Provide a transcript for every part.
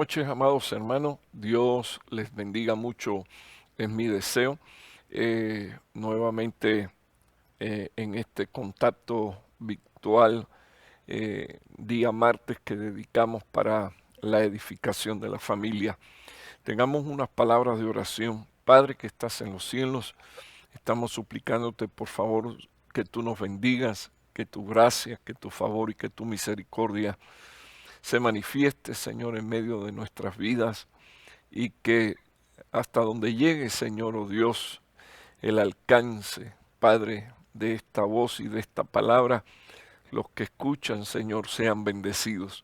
noches, amados hermanos. Dios les bendiga mucho, es mi deseo. Nuevamente en este contacto virtual, día martes que dedicamos para la edificación de la familia. Tengamos unas palabras de oración. Padre que estás en los cielos, estamos suplicándote por favor que tú nos bendigas, que tu gracia, que tu favor y que tu misericordia se manifieste, Señor, en medio de nuestras vidas y que hasta donde llegue, Señor, oh Dios, el alcance, Padre, de esta voz y de esta palabra, los que escuchan, Señor, sean bendecidos.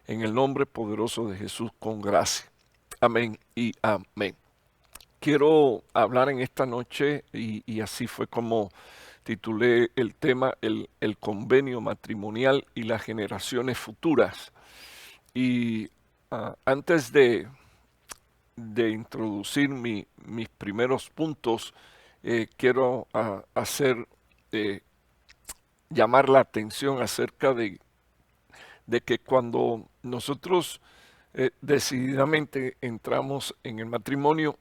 En el nombre poderoso de Jesús, con gracia. Amén y amén. Quiero hablar en esta noche, y así fue como titulé el tema, el convenio matrimonial y las generaciones futuras. Y antes de introducir mis primeros puntos, quiero eh, llamar la atención acerca de que cuando nosotros decididamente entramos en el matrimonio,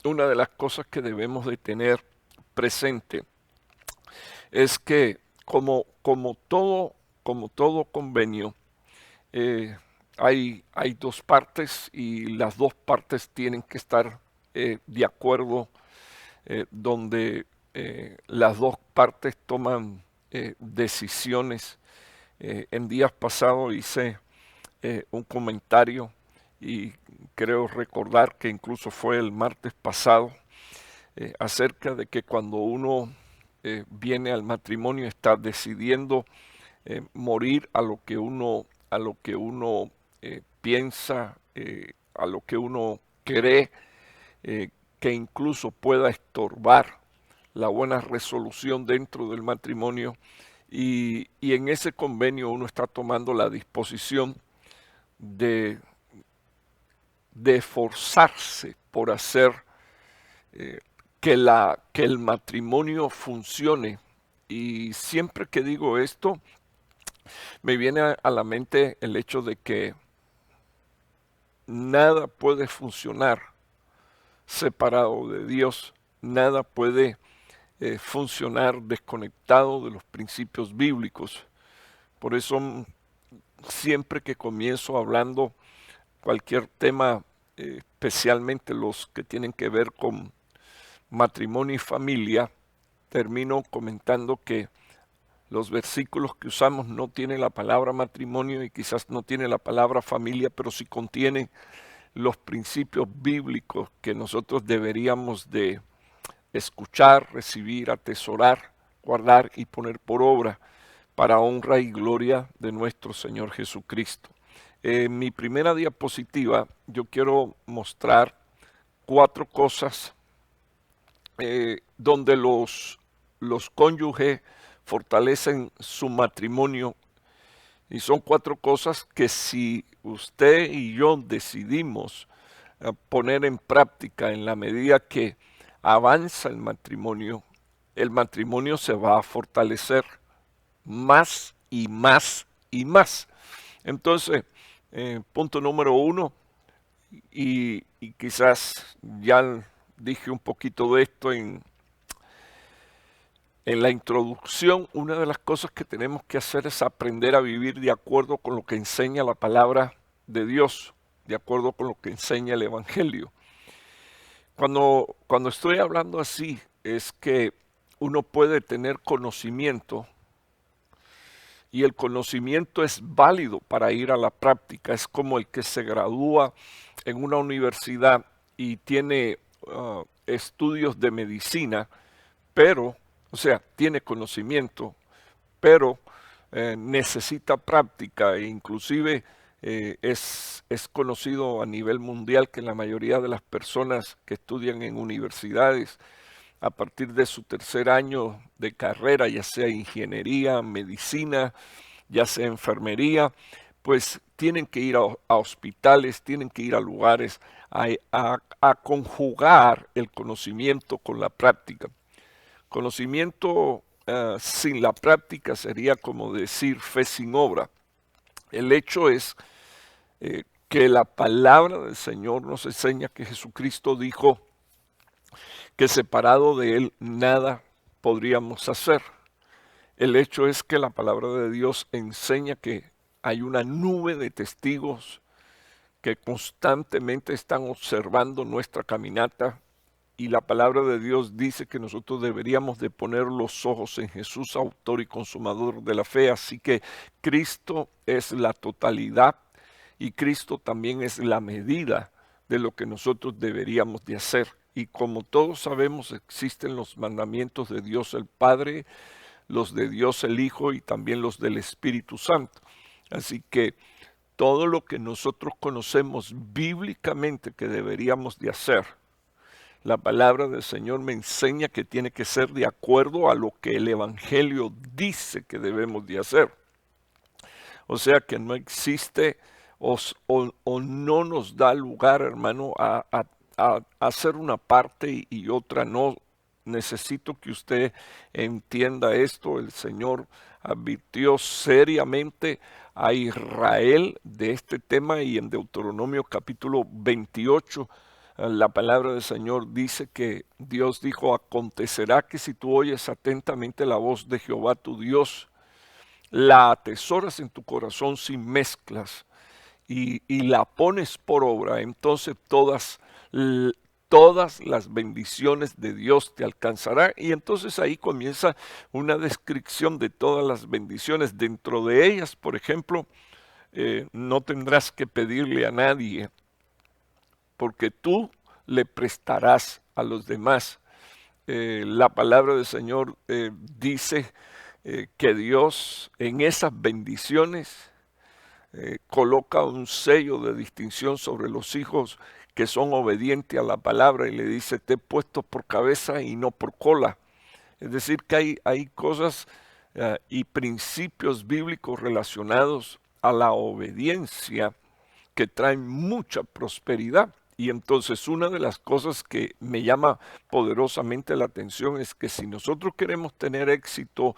una de las cosas que debemos de tener presente es que como todo convenio, eh, hay dos partes y las dos partes tienen que estar de acuerdo, donde las dos partes toman decisiones. En días pasados hice un comentario y creo recordar que incluso fue el martes pasado, acerca de que cuando uno viene al matrimonio está decidiendo morir a lo que uno piensa, a lo que uno cree, eh, que incluso pueda estorbar la buena resolución dentro del matrimonio. Y en ese convenio uno está tomando la disposición de, de esforzarse por hacer eh, que el matrimonio funcione. Y siempre que digo esto, me viene a la mente el hecho de que nada puede funcionar separado de Dios, nada puede funcionar desconectado de los principios bíblicos. Por eso siempre que comienzo hablando cualquier tema, especialmente los que tienen que ver con matrimonio y familia, termino comentando que los versículos que usamos no tienen la palabra matrimonio y quizás no tiene la palabra familia, pero sí contiene los principios bíblicos que nosotros deberíamos de escuchar, recibir, atesorar, guardar y poner por obra para honra y gloria de nuestro Señor Jesucristo. En mi primera diapositiva yo quiero mostrar cuatro cosas donde los cónyuges fortalecen su matrimonio, y son cuatro cosas que si usted y yo decidimos poner en práctica en la medida que avanza el matrimonio se va a fortalecer más y más y más. Entonces, punto número uno, y quizás ya dije un poquito de esto en la introducción, una de las cosas que tenemos que hacer es aprender a vivir de acuerdo con lo que enseña la palabra de Dios, de acuerdo con lo que enseña el Evangelio. Cuando estoy hablando así, es que uno puede tener conocimiento y el conocimiento es válido para ir a la práctica. Es como el que se gradúa en una universidad y tiene estudios de medicina, pero, o sea, tiene conocimiento, pero necesita práctica e inclusive es conocido a nivel mundial que la mayoría de las personas que estudian en universidades a partir de su tercer año de carrera, ya sea ingeniería, medicina, ya sea enfermería, pues tienen que ir a hospitales, tienen que ir a lugares a conjugar el conocimiento con la práctica. Conocimiento sin la práctica sería como decir fe sin obra. El hecho es que la palabra del Señor nos enseña que Jesucristo dijo que separado de Él nada podríamos hacer. El hecho es que la palabra de Dios enseña que hay una nube de testigos que constantemente están observando nuestra caminata, y la palabra de Dios dice que nosotros deberíamos de poner los ojos en Jesús, autor y consumador de la fe. Así que Cristo es la totalidad y Cristo también es la medida de lo que nosotros deberíamos de hacer. Y como todos sabemos, existen los mandamientos de Dios el Padre, los de Dios el Hijo y también los del Espíritu Santo. Así que todo lo que nosotros conocemos bíblicamente que deberíamos de hacer, la palabra del Señor me enseña que tiene que ser de acuerdo a lo que el Evangelio dice que debemos de hacer. O sea que no existe o no nos da lugar, hermano, a hacer una parte y otra no. Necesito que usted entienda esto. El Señor advirtió seriamente a Israel de este tema, y en Deuteronomio capítulo 28, la palabra del Señor dice que Dios dijo: acontecerá que si tú oyes atentamente la voz de Jehová tu Dios, la atesoras en tu corazón sin mezclas y la pones por obra, entonces todas las bendiciones de Dios te alcanzarán. Y entonces ahí comienza una descripción de todas las bendiciones. Dentro de ellas, por ejemplo, no tendrás que pedirle a nadie, porque tú le prestarás a los demás. La palabra del Señor dice que Dios en esas bendiciones coloca un sello de distinción sobre los hijos que son obedientes a la palabra, y le dice: te he puesto por cabeza y no por cola. Es decir, que hay cosas y principios bíblicos relacionados a la obediencia que traen mucha prosperidad. Y entonces una de las cosas que me llama poderosamente la atención es que si nosotros queremos tener éxito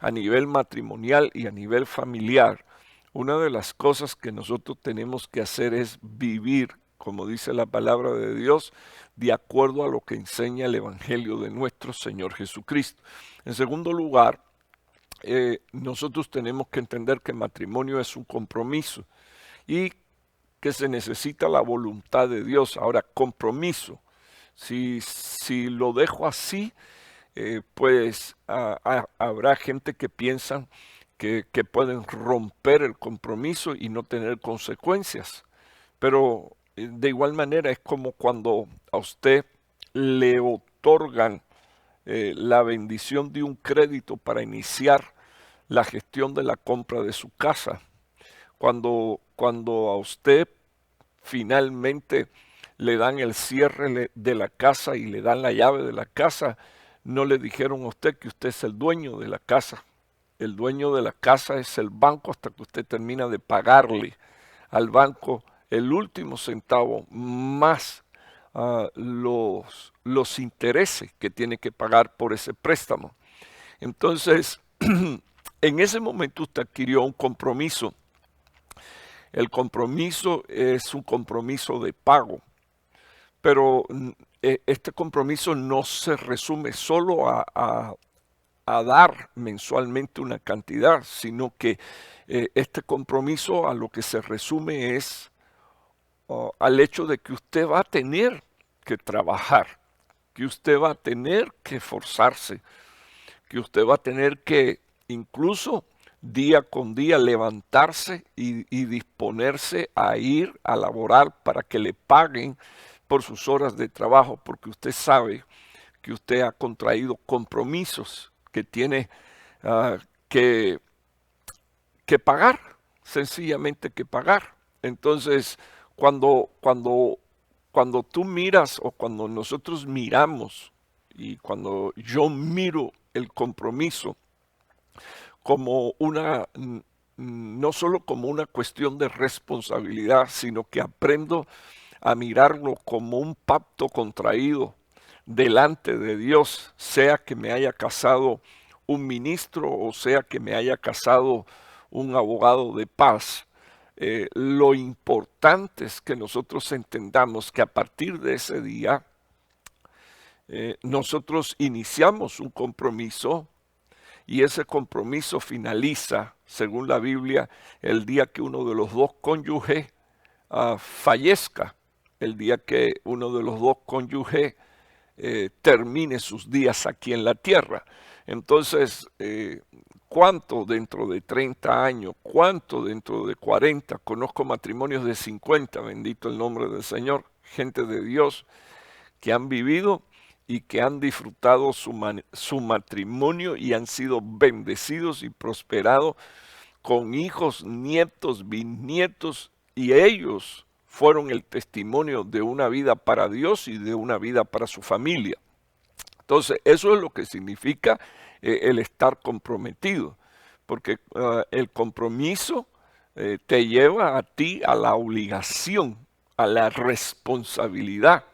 a nivel matrimonial y a nivel familiar, una de las cosas que nosotros tenemos que hacer es vivir, como dice la palabra de Dios, de acuerdo a lo que enseña el Evangelio de nuestro Señor Jesucristo. En segundo lugar, nosotros tenemos que entender que el matrimonio es un compromiso y que se necesita la voluntad de Dios. Ahora, compromiso, si lo dejo así, pues habrá gente que piensa que pueden romper el compromiso y no tener consecuencias. Pero de igual manera es como cuando a usted le otorgan la bendición de un crédito para iniciar la gestión de la compra de su casa. Cuando a usted finalmente le dan el cierre de la casa y le dan la llave de la casa, no le dijeron a usted que usted es el dueño de la casa. El dueño de la casa es el banco hasta que usted termina de pagarle al banco el último centavo más los intereses que tiene que pagar por ese préstamo. Entonces, en ese momento usted adquirió un compromiso. El compromiso es un compromiso de pago, pero este compromiso no se resume solo a dar mensualmente una cantidad, sino que este compromiso a lo que se resume es al hecho de que usted va a tener que trabajar, que usted va a tener que esforzarse, que usted va a tener que incluso día con día levantarse y disponerse a ir a laborar para que le paguen por sus horas de trabajo, porque usted sabe que usted ha contraído compromisos que tiene que pagar, sencillamente que pagar. Entonces, cuando tú miras, o cuando nosotros miramos, y cuando yo miro el compromiso como no solo como una cuestión de responsabilidad, sino que aprendo a mirarlo como un pacto contraído delante de Dios, sea que me haya casado un ministro o sea que me haya casado un abogado de paz. lo importante es que nosotros entendamos que a partir de ese día nosotros iniciamos un compromiso y ese compromiso finaliza, según la Biblia, el día que uno de los dos cónyuges fallezca, el día que uno de los dos cónyuges termine sus días aquí en la tierra. Entonces, ¿cuánto dentro de 30 años? ¿Cuánto dentro de 40? Conozco matrimonios de 50, bendito el nombre del Señor, gente de Dios que han vivido y que han disfrutado su matrimonio y han sido bendecidos y prosperados con hijos, nietos, bisnietos, y ellos fueron el testimonio de una vida para Dios y de una vida para su familia. Entonces, eso es lo que significa el estar comprometido, porque el compromiso te lleva a ti a la obligación, a la responsabilidad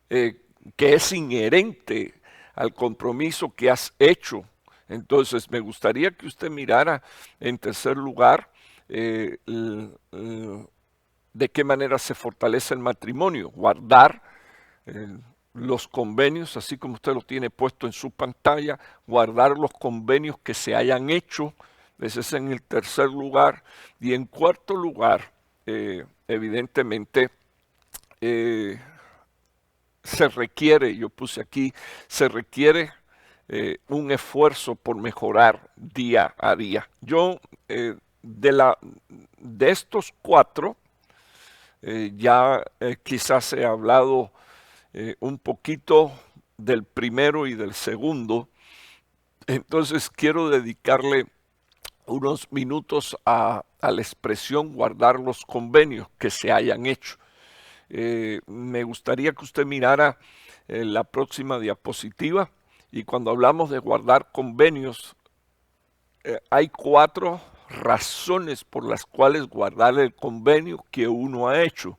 que es inherente al compromiso que has hecho. Entonces, me gustaría que usted mirara, en tercer lugar, de qué manera se fortalece el matrimonio. Guardar los convenios, así como usted lo tiene puesto en su pantalla, guardar los convenios que se hayan hecho. Ese es en el tercer lugar. Y en cuarto lugar, evidentemente, se requiere, yo puse aquí, se requiere un esfuerzo por mejorar día a día. Yo, de estos cuatro, ya quizás he hablado un poquito del primero y del segundo, entonces quiero dedicarle unos minutos a la expresión guardar los convenios que se hayan hecho. Me gustaría que usted mirara la próxima diapositiva, y cuando hablamos de guardar convenios, hay cuatro razones por las cuales guardar el convenio que uno ha hecho.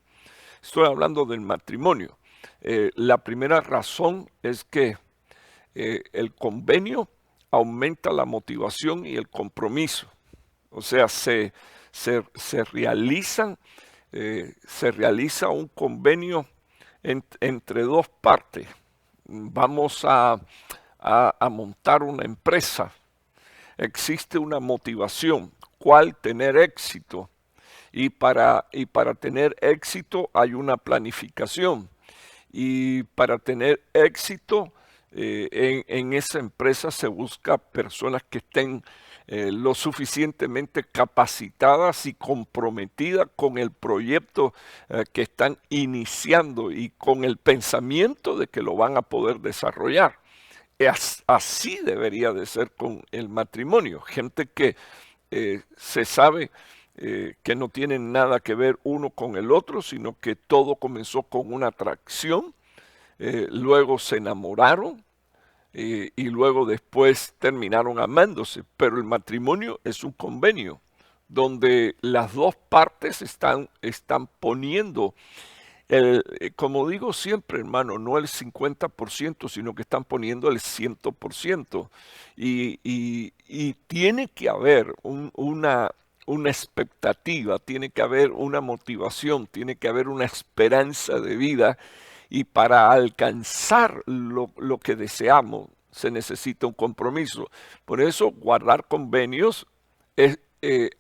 Estoy hablando del matrimonio. La primera razón es que el convenio aumenta la motivación y el compromiso. O sea, se realiza un convenio entre dos partes. Vamos a montar una empresa. Existe una motivación. ¿Cuál? Tener éxito. Y para tener éxito hay una planificación. Y para tener éxito en esa empresa se busca personas que estén lo suficientemente capacitadas y comprometidas con el proyecto que están iniciando y con el pensamiento de que lo van a poder desarrollar. Así debería de ser con el matrimonio. Gente que se sabe que no tienen nada que ver uno con el otro, sino que todo comenzó con una atracción, luego se enamoraron y luego después terminaron amándose. Pero el matrimonio es un convenio donde las dos partes están poniendo, como digo siempre, hermano, no el 50%, sino que están poniendo el 100%. Y tiene que haber una expectativa, tiene que haber una motivación, tiene que haber una esperanza de vida, y para alcanzar lo que deseamos se necesita un compromiso. Por eso guardar convenios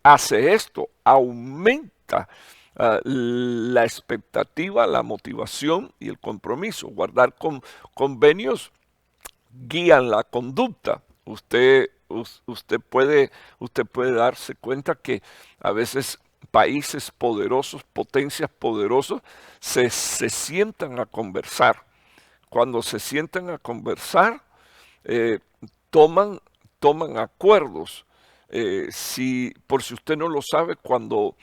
hace esto, aumenta la expectativa, la motivación y el compromiso. Guardar convenios guían la conducta. Usted puede darse cuenta que a veces países poderosos, potencias poderosas, se sientan a conversar. Cuando se sientan a conversar, toman acuerdos. Por si usted no lo sabe, cuando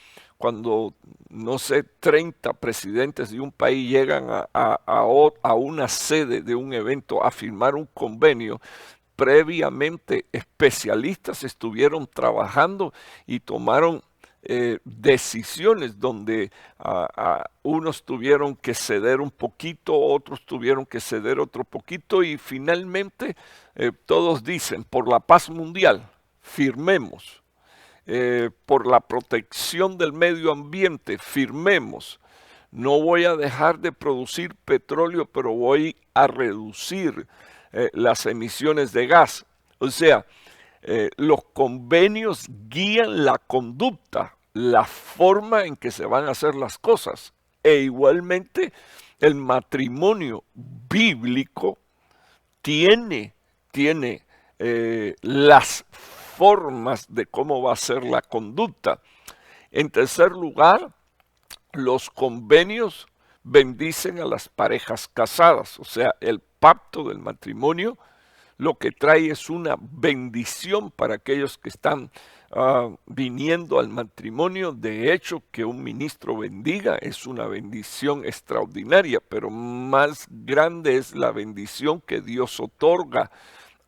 no sé, 30 presidentes de un país llegan a una sede de un evento a firmar un convenio, previamente especialistas estuvieron trabajando y tomaron decisiones donde unos tuvieron que ceder un poquito, otros tuvieron que ceder otro poquito, y finalmente todos dicen, por la paz mundial, firmemos. por la protección del medio ambiente, firmemos. No voy a dejar de producir petróleo, pero voy a reducir las emisiones de gas. O sea, los convenios guían la conducta, la forma en que se van a hacer las cosas. E igualmente el matrimonio bíblico tiene las formas de cómo va a ser la conducta. En tercer lugar, los convenios bendicen a las parejas casadas, o sea, el pacto del matrimonio lo que trae es una bendición para aquellos que están viniendo al matrimonio. De hecho, que un ministro bendiga es una bendición extraordinaria, pero más grande es la bendición que Dios otorga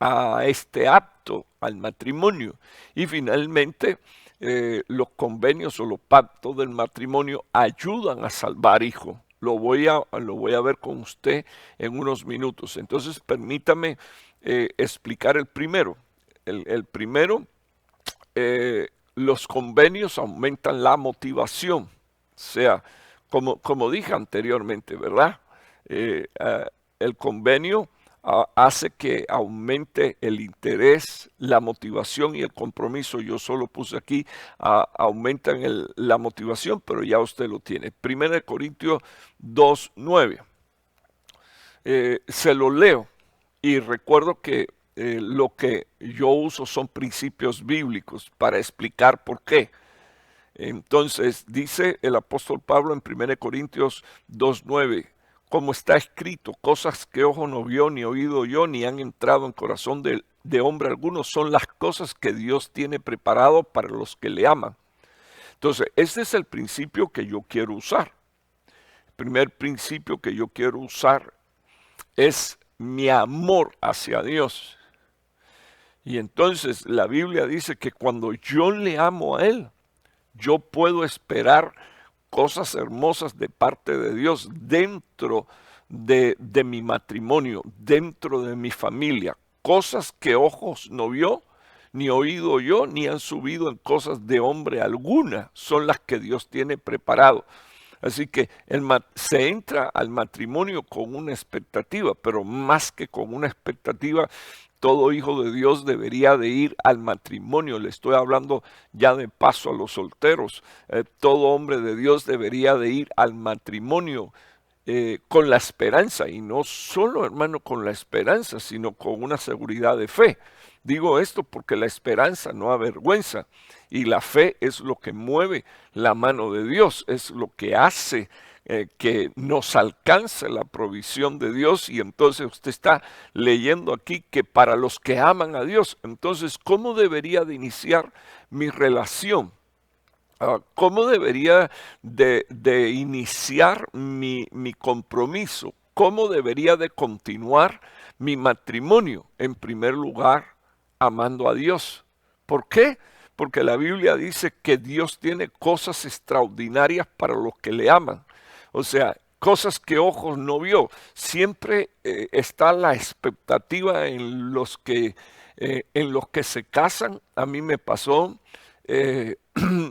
a este acto, al matrimonio. Y finalmente, los convenios o los pactos del matrimonio ayudan a salvar hijos. Lo voy a ver con usted en unos minutos. Entonces, permítame explicar el primero. El primero, los convenios aumentan la motivación. O sea, como dije anteriormente, ¿verdad? El convenio hace que aumente el interés, la motivación y el compromiso. Yo solo puse aquí, aumentan la motivación, pero ya usted lo tiene. 1 Corintios 2:9. Se lo leo y recuerdo que lo que yo uso son principios bíblicos para explicar por qué. Entonces dice el apóstol Pablo en 1 Corintios 2:9, como está escrito, cosas que ojo no vio, ni oído yo, ni han entrado en corazón de hombre alguno, son las cosas que Dios tiene preparado para los que le aman. Entonces, este es el principio que yo quiero usar. El primer principio que yo quiero usar es mi amor hacia Dios. Y entonces la Biblia dice que cuando yo le amo a Él, yo puedo esperar cosas hermosas de parte de Dios dentro de mi matrimonio, dentro de mi familia. Cosas que ojos no vio, ni oído yo, ni han subido en cosas de hombre alguna, son las que Dios tiene preparado. Así que se entra al matrimonio con una expectativa, pero más que con una expectativa, todo hijo de Dios debería de ir al matrimonio. Le estoy hablando ya de paso a los solteros. Todo hombre de Dios debería de ir al matrimonio con la esperanza, y no solo, hermano, con la esperanza, sino con una seguridad de fe. Digo esto porque la esperanza no avergüenza y la fe es lo que mueve la mano de Dios, es lo que hace que nos alcance la provisión de Dios. Y entonces usted está leyendo aquí que para los que aman a Dios. Entonces, ¿cómo debería de iniciar mi relación? ¿Cómo debería de iniciar mi compromiso? ¿Cómo debería de continuar mi matrimonio? En primer lugar, amando a Dios. ¿Por qué? Porque la Biblia dice que Dios tiene cosas extraordinarias para los que le aman. O sea, cosas que ojos no vio. Siempre está la expectativa en los que se casan. A mí me pasó.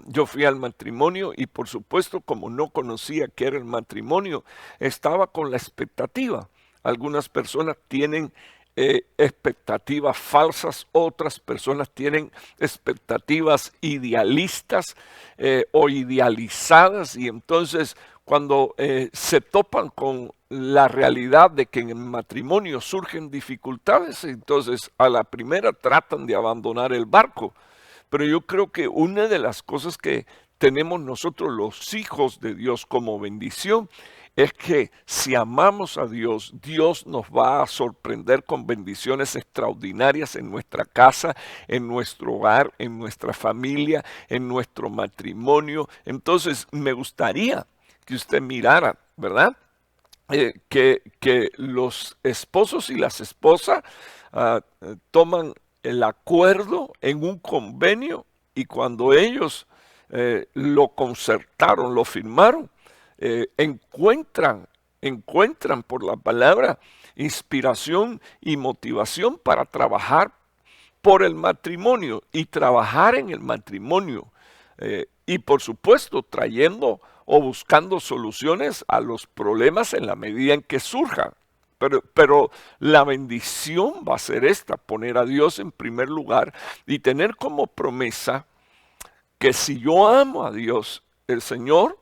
Yo fui al matrimonio y por supuesto, como no conocía qué era el matrimonio, estaba con la expectativa. Algunas personas tienen expectativas falsas, otras personas tienen expectativas idealistas o idealizadas, y entonces cuando se topan con la realidad de que en el matrimonio surgen dificultades, entonces a la primera tratan de abandonar el barco. Pero yo creo que una de las cosas que tenemos nosotros los hijos de Dios como bendición es que si amamos a Dios, Dios nos va a sorprender con bendiciones extraordinarias en nuestra casa, en nuestro hogar, en nuestra familia, en nuestro matrimonio. Entonces me gustaría que usted mirara, ¿verdad? Que los esposos y las esposas toman el acuerdo en un convenio, y cuando ellos lo concertaron, lo firmaron, encuentran por la palabra inspiración y motivación para trabajar por el matrimonio y trabajar en el matrimonio. Y por supuesto trayendo o buscando soluciones a los problemas en la medida en que surjan. Pero la bendición va a ser esta, poner a Dios en primer lugar y tener como promesa que si yo amo a Dios, el Señor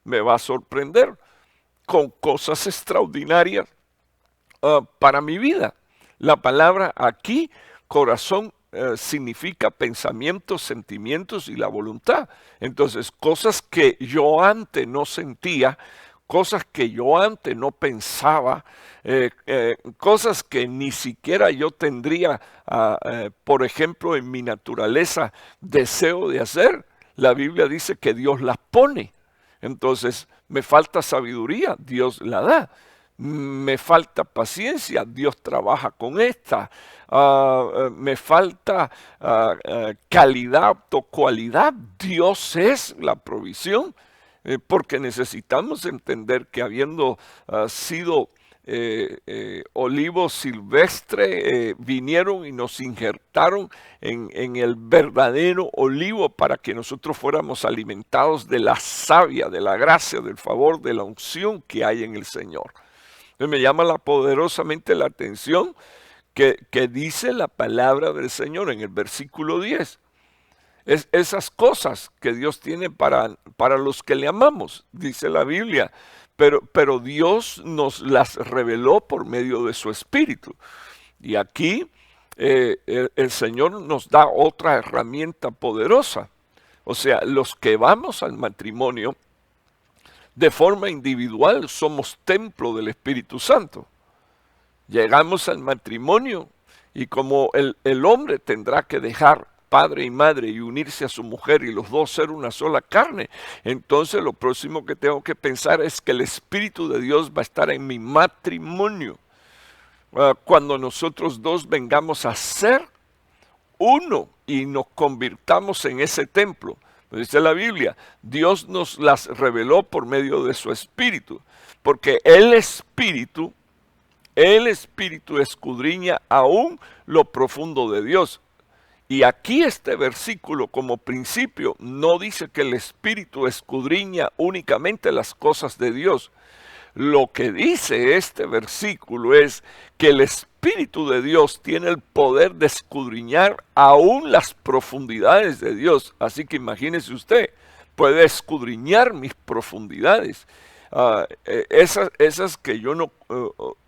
me va a sorprender con cosas extraordinarias para mi vida. La palabra aquí, corazón, significa pensamientos, sentimientos y la voluntad. Entonces, cosas que yo antes no sentía, cosas que yo antes no pensaba, cosas que ni siquiera yo tendría, por ejemplo, en mi naturaleza, deseo de hacer. La Biblia dice que Dios las pone. Entonces, me falta sabiduría, Dios la da. Me falta paciencia, Dios trabaja con esta. Me falta calidad o cualidad, Dios es la provisión. Porque necesitamos entender que habiendo sido olivo silvestre, vinieron y nos injertaron en el verdadero olivo para que nosotros fuéramos alimentados de la savia, de la gracia, del favor, de la unción que hay en el Señor. Entonces me llama poderosamente la atención que dice la palabra del Señor en el versículo 10. Esas cosas que Dios tiene para los que le amamos, dice la Biblia, pero Dios nos las reveló por medio de su Espíritu. Y aquí el Señor nos da otra herramienta poderosa. O sea, los que vamos al matrimonio, de forma individual somos templo del Espíritu Santo. Llegamos al matrimonio y como el hombre tendrá que dejar padre y madre y unirse a su mujer y los dos ser una sola carne, entonces lo próximo que tengo que pensar es que el Espíritu de Dios va a estar en mi matrimonio. Cuando nosotros dos vengamos a ser uno y nos convirtamos en ese templo. Dice la Biblia, Dios nos las reveló por medio de su Espíritu, porque el Espíritu escudriña aún lo profundo de Dios. Y aquí este versículo como principio no dice que el Espíritu escudriña únicamente las cosas de Dios. Lo que dice este versículo es que el Espíritu de Dios tiene el poder de escudriñar aún las profundidades de Dios. Así que imagínese usted, puede escudriñar mis profundidades. Esas que yo no,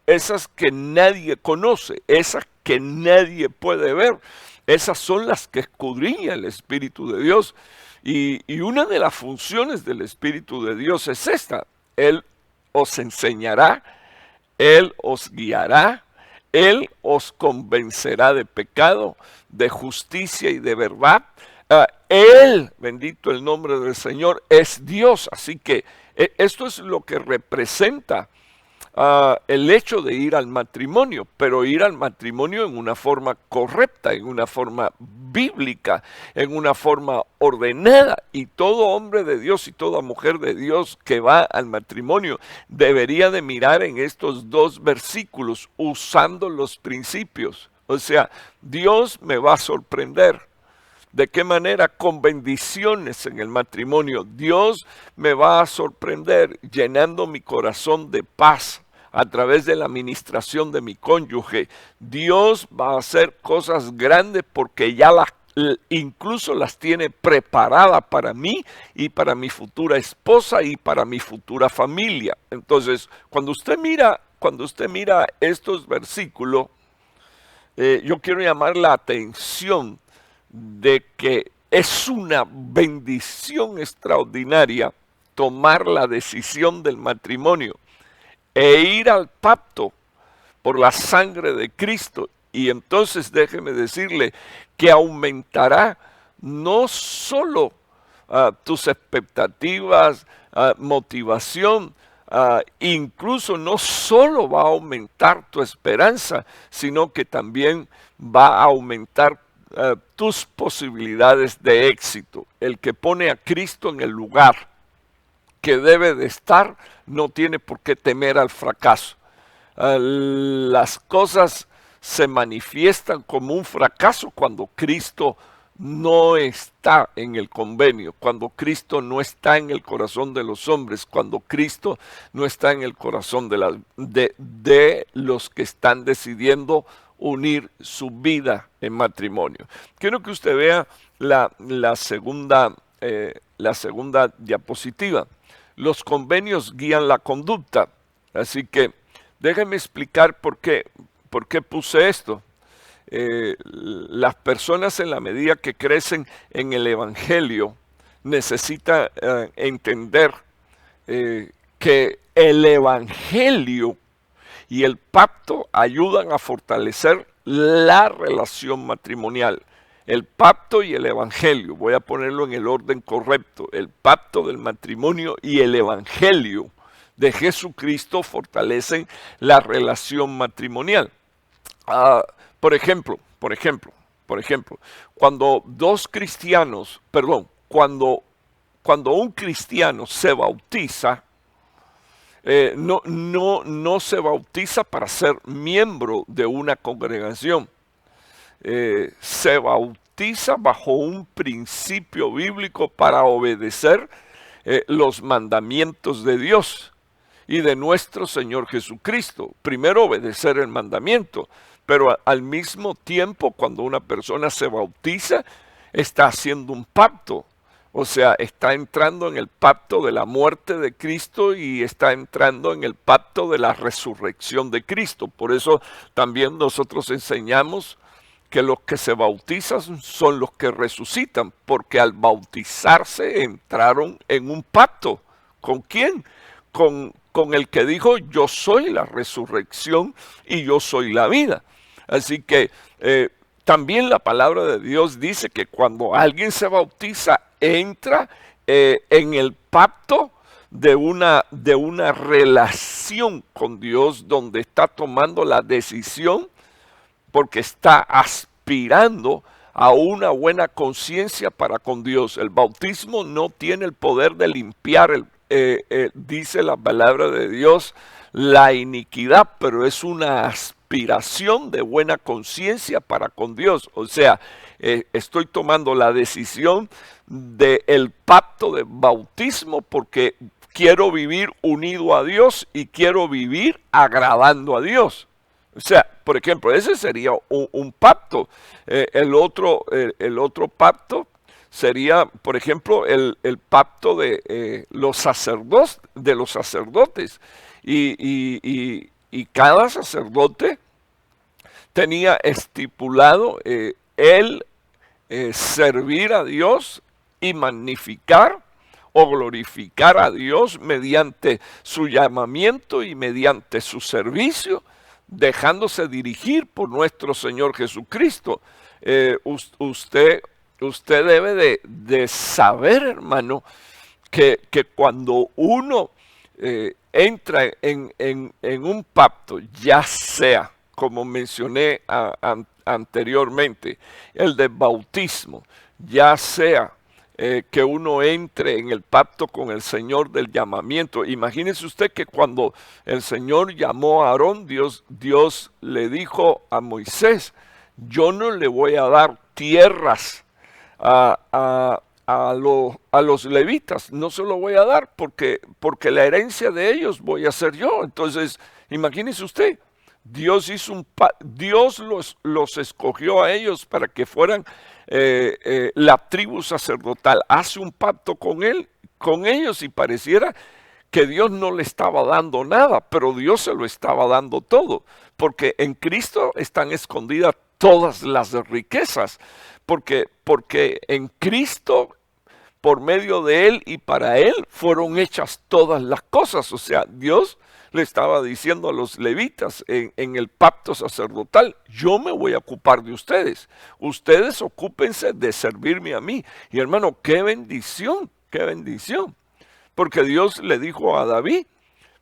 esas que nadie conoce, esas que nadie puede ver. Esas son las que escudriña el Espíritu de Dios. Y una de las funciones del Espíritu de Dios es esta. Él os enseñará, Él os guiará, Él os convencerá de pecado, de justicia y de verdad. Él, bendito el nombre del Señor, es Dios. Así que esto es lo que representa el hecho de ir al matrimonio, pero ir al matrimonio en una forma correcta, en una forma bíblica, en una forma ordenada. Y todo hombre de Dios y toda mujer de Dios que va al matrimonio debería de mirar en estos dos versículos usando los principios. O sea, Dios me va a sorprender. ¿De qué manera? Con bendiciones en el matrimonio. Dios me va a sorprender llenando mi corazón de paz a través de la administración de mi cónyuge. Dios va a hacer cosas grandes porque ya incluso las tiene preparadas para mí y para mi futura esposa y para mi futura familia. Entonces, cuando usted mira estos versículos, yo quiero llamar la atención de que es una bendición extraordinaria tomar la decisión del matrimonio e ir al pacto por la sangre de Cristo. Y entonces déjeme decirle que aumentará no solo tus expectativas, motivación, incluso no solo va a aumentar tu esperanza, sino que también va a aumentar tus posibilidades de éxito. El que pone a Cristo en el lugar que debe de estar no tiene por qué temer al fracaso. Las cosas se manifiestan como un fracaso cuando Cristo no está en el convenio, cuando Cristo no está en el corazón de los hombres, cuando Cristo no está en el corazón de los que están decidiendo unir su vida en matrimonio. Quiero que usted vea la segunda diapositiva. Los convenios guían la conducta, así que déjeme explicar por qué puse esto. Las personas, en la medida que crecen en el Evangelio, necesitan entender que el Evangelio y el pacto ayudan a fortalecer la relación matrimonial. El pacto y el Evangelio, voy a ponerlo en el orden correcto, el pacto del matrimonio y el Evangelio de Jesucristo fortalecen la relación matrimonial. Por ejemplo, cuando un cristiano se bautiza, no se bautiza para ser miembro de una congregación. Se bautiza bajo un principio bíblico para obedecer los mandamientos de Dios y de nuestro Señor Jesucristo. Primero obedecer el mandamiento, pero al mismo tiempo cuando una persona se bautiza está haciendo un pacto. O sea, está entrando en el pacto de la muerte de Cristo y está entrando en el pacto de la resurrección de Cristo. Por eso también nosotros enseñamos que los que se bautizan son los que resucitan, porque al bautizarse entraron en un pacto. ¿Con quién? Con el que dijo, yo soy la resurrección y yo soy la vida. Así que también la palabra de Dios dice que cuando alguien se bautiza, entra en el pacto de una relación con Dios, donde está tomando la decisión porque está aspirando a una buena conciencia para con Dios. El bautismo no tiene el poder de limpiar, dice la palabra de Dios, la iniquidad, pero es una aspiración de buena conciencia para con Dios. O sea, estoy tomando la decisión del pacto de bautismo porque quiero vivir unido a Dios y quiero vivir agradando a Dios. O sea, por ejemplo, ese sería un pacto. El otro pacto sería, por ejemplo, el pacto de los sacerdotes. Y cada sacerdote tenía estipulado el servir a Dios y magnificar o glorificar a Dios mediante su llamamiento y mediante su servicio, dejándose dirigir por nuestro Señor Jesucristo. Usted debe de saber, hermano, que cuando uno entra en un pacto, ya sea, como mencioné anteriormente, el de bautismo, ya sea que uno entre en el pacto con el Señor del llamamiento. Imagínese usted que cuando el Señor llamó a Aarón, Dios le dijo a Moisés, yo no le voy a dar tierras a los levitas, no se lo voy a dar porque la herencia de ellos voy a ser yo. Entonces, imagínese usted, Dios los escogió a ellos para que fueran la tribu sacerdotal. Hace un pacto con ellos y pareciera que Dios no le estaba dando nada, pero Dios se lo estaba dando todo, porque en Cristo están escondidas todas las riquezas, porque en Cristo, por medio de Él y para Él, fueron hechas todas las cosas. O sea, Dios le estaba diciendo a los levitas en el pacto sacerdotal, yo me voy a ocupar de ustedes. Ustedes ocúpense de servirme a mí. Y hermano, qué bendición, qué bendición. Porque Dios le dijo a David,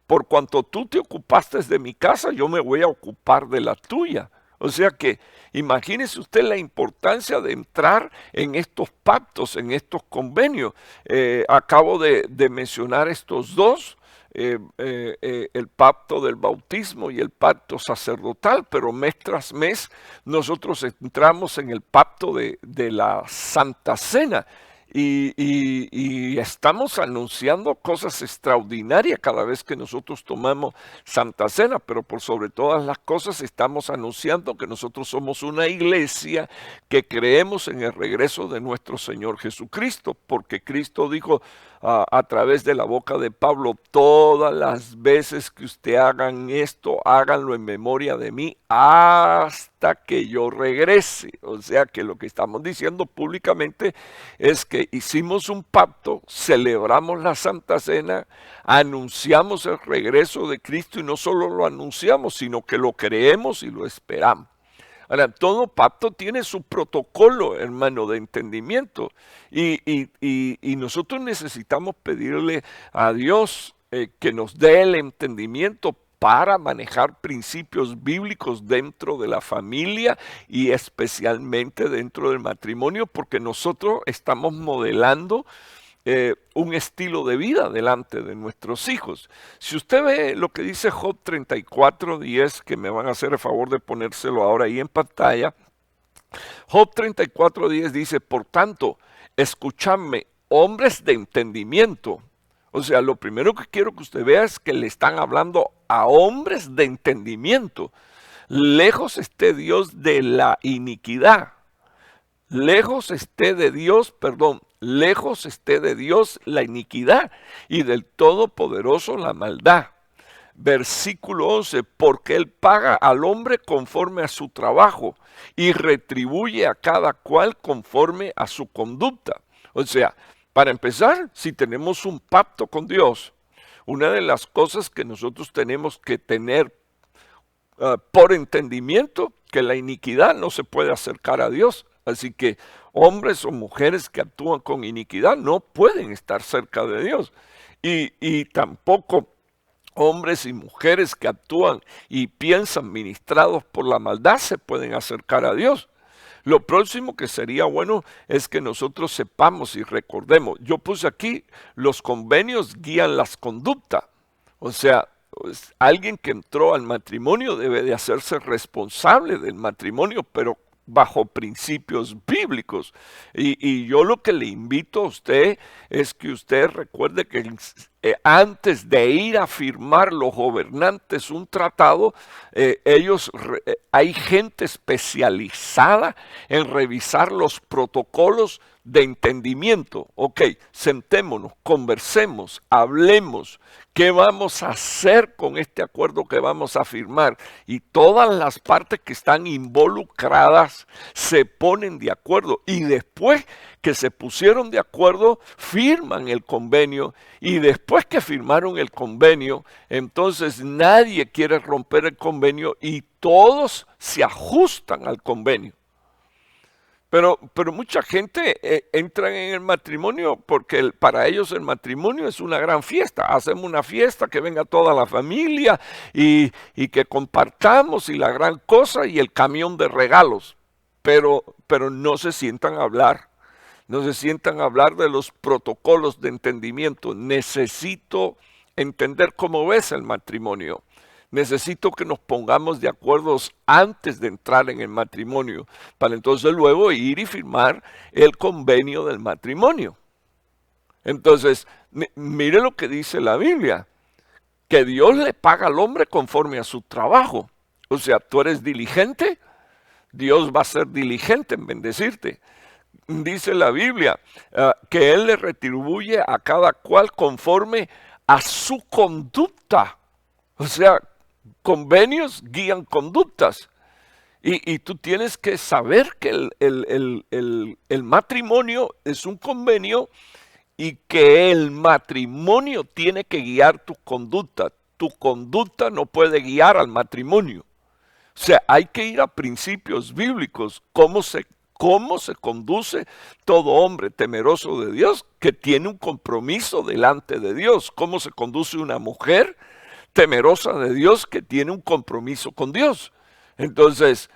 por cuanto tú te ocupaste de mi casa, yo me voy a ocupar de la tuya. O sea que imagínese usted la importancia de entrar en estos pactos, en estos convenios. Acabo de mencionar estos dos. el pacto del bautismo y el pacto sacerdotal, pero mes tras mes nosotros entramos en el pacto de la Santa Cena. Y estamos anunciando cosas extraordinarias cada vez que nosotros tomamos Santa Cena, pero por sobre todas las cosas estamos anunciando que nosotros somos una iglesia que creemos en el regreso de nuestro Señor Jesucristo, porque Cristo dijo a través de la boca de Pablo: todas las veces que usted hagan esto, háganlo en memoria de mí hasta que yo regrese. O sea que lo que estamos diciendo públicamente es que hicimos un pacto, celebramos la Santa Cena, anunciamos el regreso de Cristo, y no solo lo anunciamos, sino que lo creemos y lo esperamos. Ahora, todo pacto tiene su protocolo, hermano, de entendimiento, y nosotros necesitamos pedirle a Dios que nos dé el entendimiento para manejar principios bíblicos dentro de la familia y especialmente dentro del matrimonio, porque nosotros estamos modelando un estilo de vida delante de nuestros hijos. Si usted ve lo que dice Job 34:10, que me van a hacer el favor de ponérselo ahora ahí en pantalla, Job 34:10 dice: por tanto, escuchadme, hombres de entendimiento. O sea, lo primero que quiero que usted vea es que le están hablando a hombres de entendimiento. Lejos esté Dios de la iniquidad. Lejos esté de Dios la iniquidad, y del Todopoderoso la maldad. Versículo 11, porque Él paga al hombre conforme a su trabajo y retribuye a cada cual conforme a su conducta. O sea, para empezar, si tenemos un pacto con Dios, una de las cosas que nosotros tenemos que tener por entendimiento, que la iniquidad no se puede acercar a Dios. Así que hombres o mujeres que actúan con iniquidad no pueden estar cerca de Dios. Y tampoco hombres y mujeres que actúan y piensan ministrados por la maldad se pueden acercar a Dios. Lo próximo que sería bueno es que nosotros sepamos y recordemos. Yo puse aquí: los convenios guían las conductas. O sea, pues, alguien que entró al matrimonio debe de hacerse responsable del matrimonio, pero bajo principios bíblicos. Y yo lo que le invito a usted es que usted recuerde que antes de ir a firmar los gobernantes un tratado, hay gente especializada en revisar los protocolos de entendimiento. Ok, sentémonos, conversemos, hablemos. ¿Qué vamos a hacer con este acuerdo que vamos a firmar? Y todas las partes que están involucradas se ponen de acuerdo. Y después que se pusieron de acuerdo, firman el convenio. Y después que firmaron el convenio, entonces nadie quiere romper el convenio y todos se ajustan al convenio. Pero mucha gente entra en el matrimonio porque para ellos el matrimonio es una gran fiesta. Hacemos una fiesta, que venga toda la familia y que compartamos, y la gran cosa, y el camión de regalos. Pero no se sientan a hablar. No se sientan a hablar de los protocolos de entendimiento. Necesito entender cómo ves el matrimonio. Necesito que nos pongamos de acuerdo antes de entrar en el matrimonio, para entonces luego ir y firmar el convenio del matrimonio. Entonces, mire lo que dice la Biblia, que Dios le paga al hombre conforme a su trabajo. O sea, tú eres diligente, Dios va a ser diligente en bendecirte. Dice la Biblia que Él le retribuye a cada cual conforme a su conducta. O sea, convenios guían conductas. Y tú tienes que saber que el matrimonio es un convenio, y que el matrimonio tiene que guiar tu conducta. Tu conducta no puede guiar al matrimonio. O sea, hay que ir a principios bíblicos. ¿Cómo se conduce todo hombre temeroso de Dios que tiene un compromiso delante de Dios? ¿Cómo se conduce una mujer temerosa de Dios que tiene un compromiso con Dios? Entonces,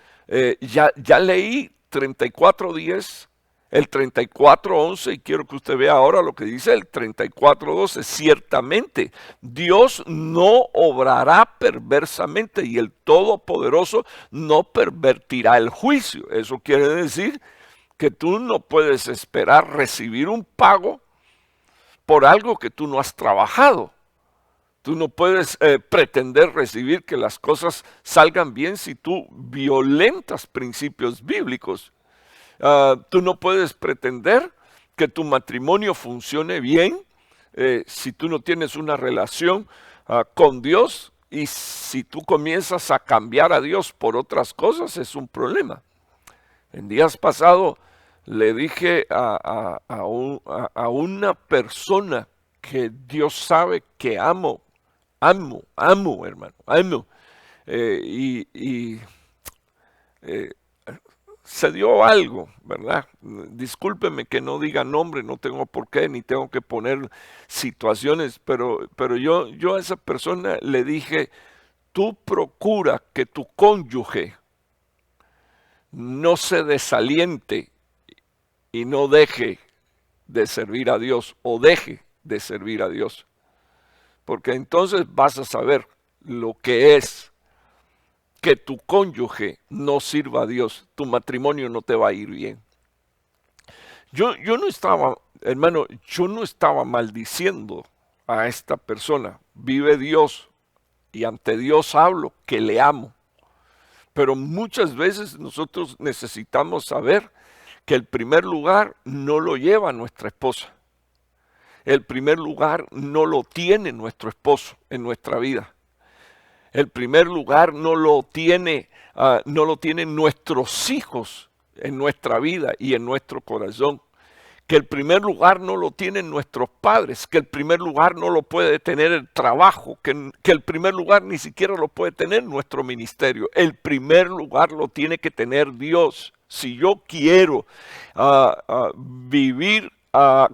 ya leí 34:10 El 34:11, y quiero que usted vea ahora lo que dice el 34:12, ciertamente Dios no obrará perversamente y el Todopoderoso no pervertirá el juicio. Eso quiere decir que tú no puedes esperar recibir un pago por algo que tú no has trabajado. Tú no puedes pretender recibir que las cosas salgan bien si tú violentas principios bíblicos. Tú no puedes pretender que tu matrimonio funcione bien si tú no tienes una relación con Dios, y si tú comienzas a cambiar a Dios por otras cosas es un problema. En días pasados le dije a una persona que Dios sabe que amo, hermano, amo. Se dio algo, ¿verdad? Discúlpeme que no diga nombre, no tengo por qué, ni tengo que poner situaciones, pero yo a esa persona le dije, tú procura que tu cónyuge no se desaliente y no deje de servir a Dios o deje de servir a Dios. Porque entonces vas a saber lo que es que tu cónyuge no sirva a Dios, tu matrimonio no te va a ir bien. Yo no estaba, hermano, yo no estaba maldiciendo a esta persona. Vive Dios y ante Dios hablo que le amo. Pero muchas veces nosotros necesitamos saber que el primer lugar no lo lleva nuestra esposa. El primer lugar no lo tiene nuestro esposo en nuestra vida. El primer lugar no lo tienen nuestros hijos en nuestra vida y en nuestro corazón. Que el primer lugar no lo tienen nuestros padres, que el primer lugar no lo puede tener el trabajo, que el primer lugar ni siquiera lo puede tener nuestro ministerio. El primer lugar lo tiene que tener Dios. Si yo quiero vivir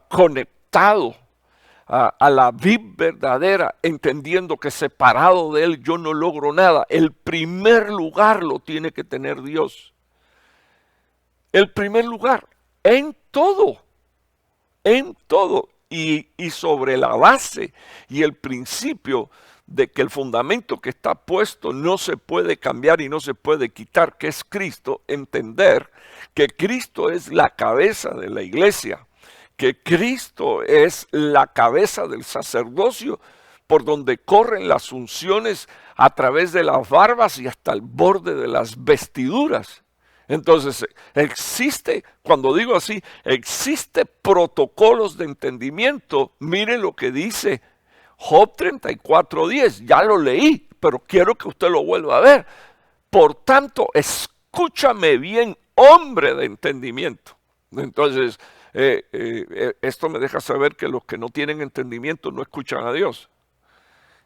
conectado a la vid verdadera, entendiendo que separado de Él yo no logro nada, el primer lugar lo tiene que tener Dios. El primer lugar, en todo, y sobre la base y el principio de que el fundamento que está puesto no se puede cambiar y no se puede quitar, que es Cristo, entender que Cristo es la cabeza de la iglesia, que Cristo es la cabeza del sacerdocio por donde corren las unciones a través de las barbas y hasta el borde de las vestiduras. Entonces, cuando digo así, existe protocolos de entendimiento. Mire lo que dice Job 34:10, ya lo leí, pero quiero que usted lo vuelva a ver. Por tanto, escúchame bien, hombre de entendimiento. Entonces, esto me deja saber que los que no tienen entendimiento no escuchan a Dios.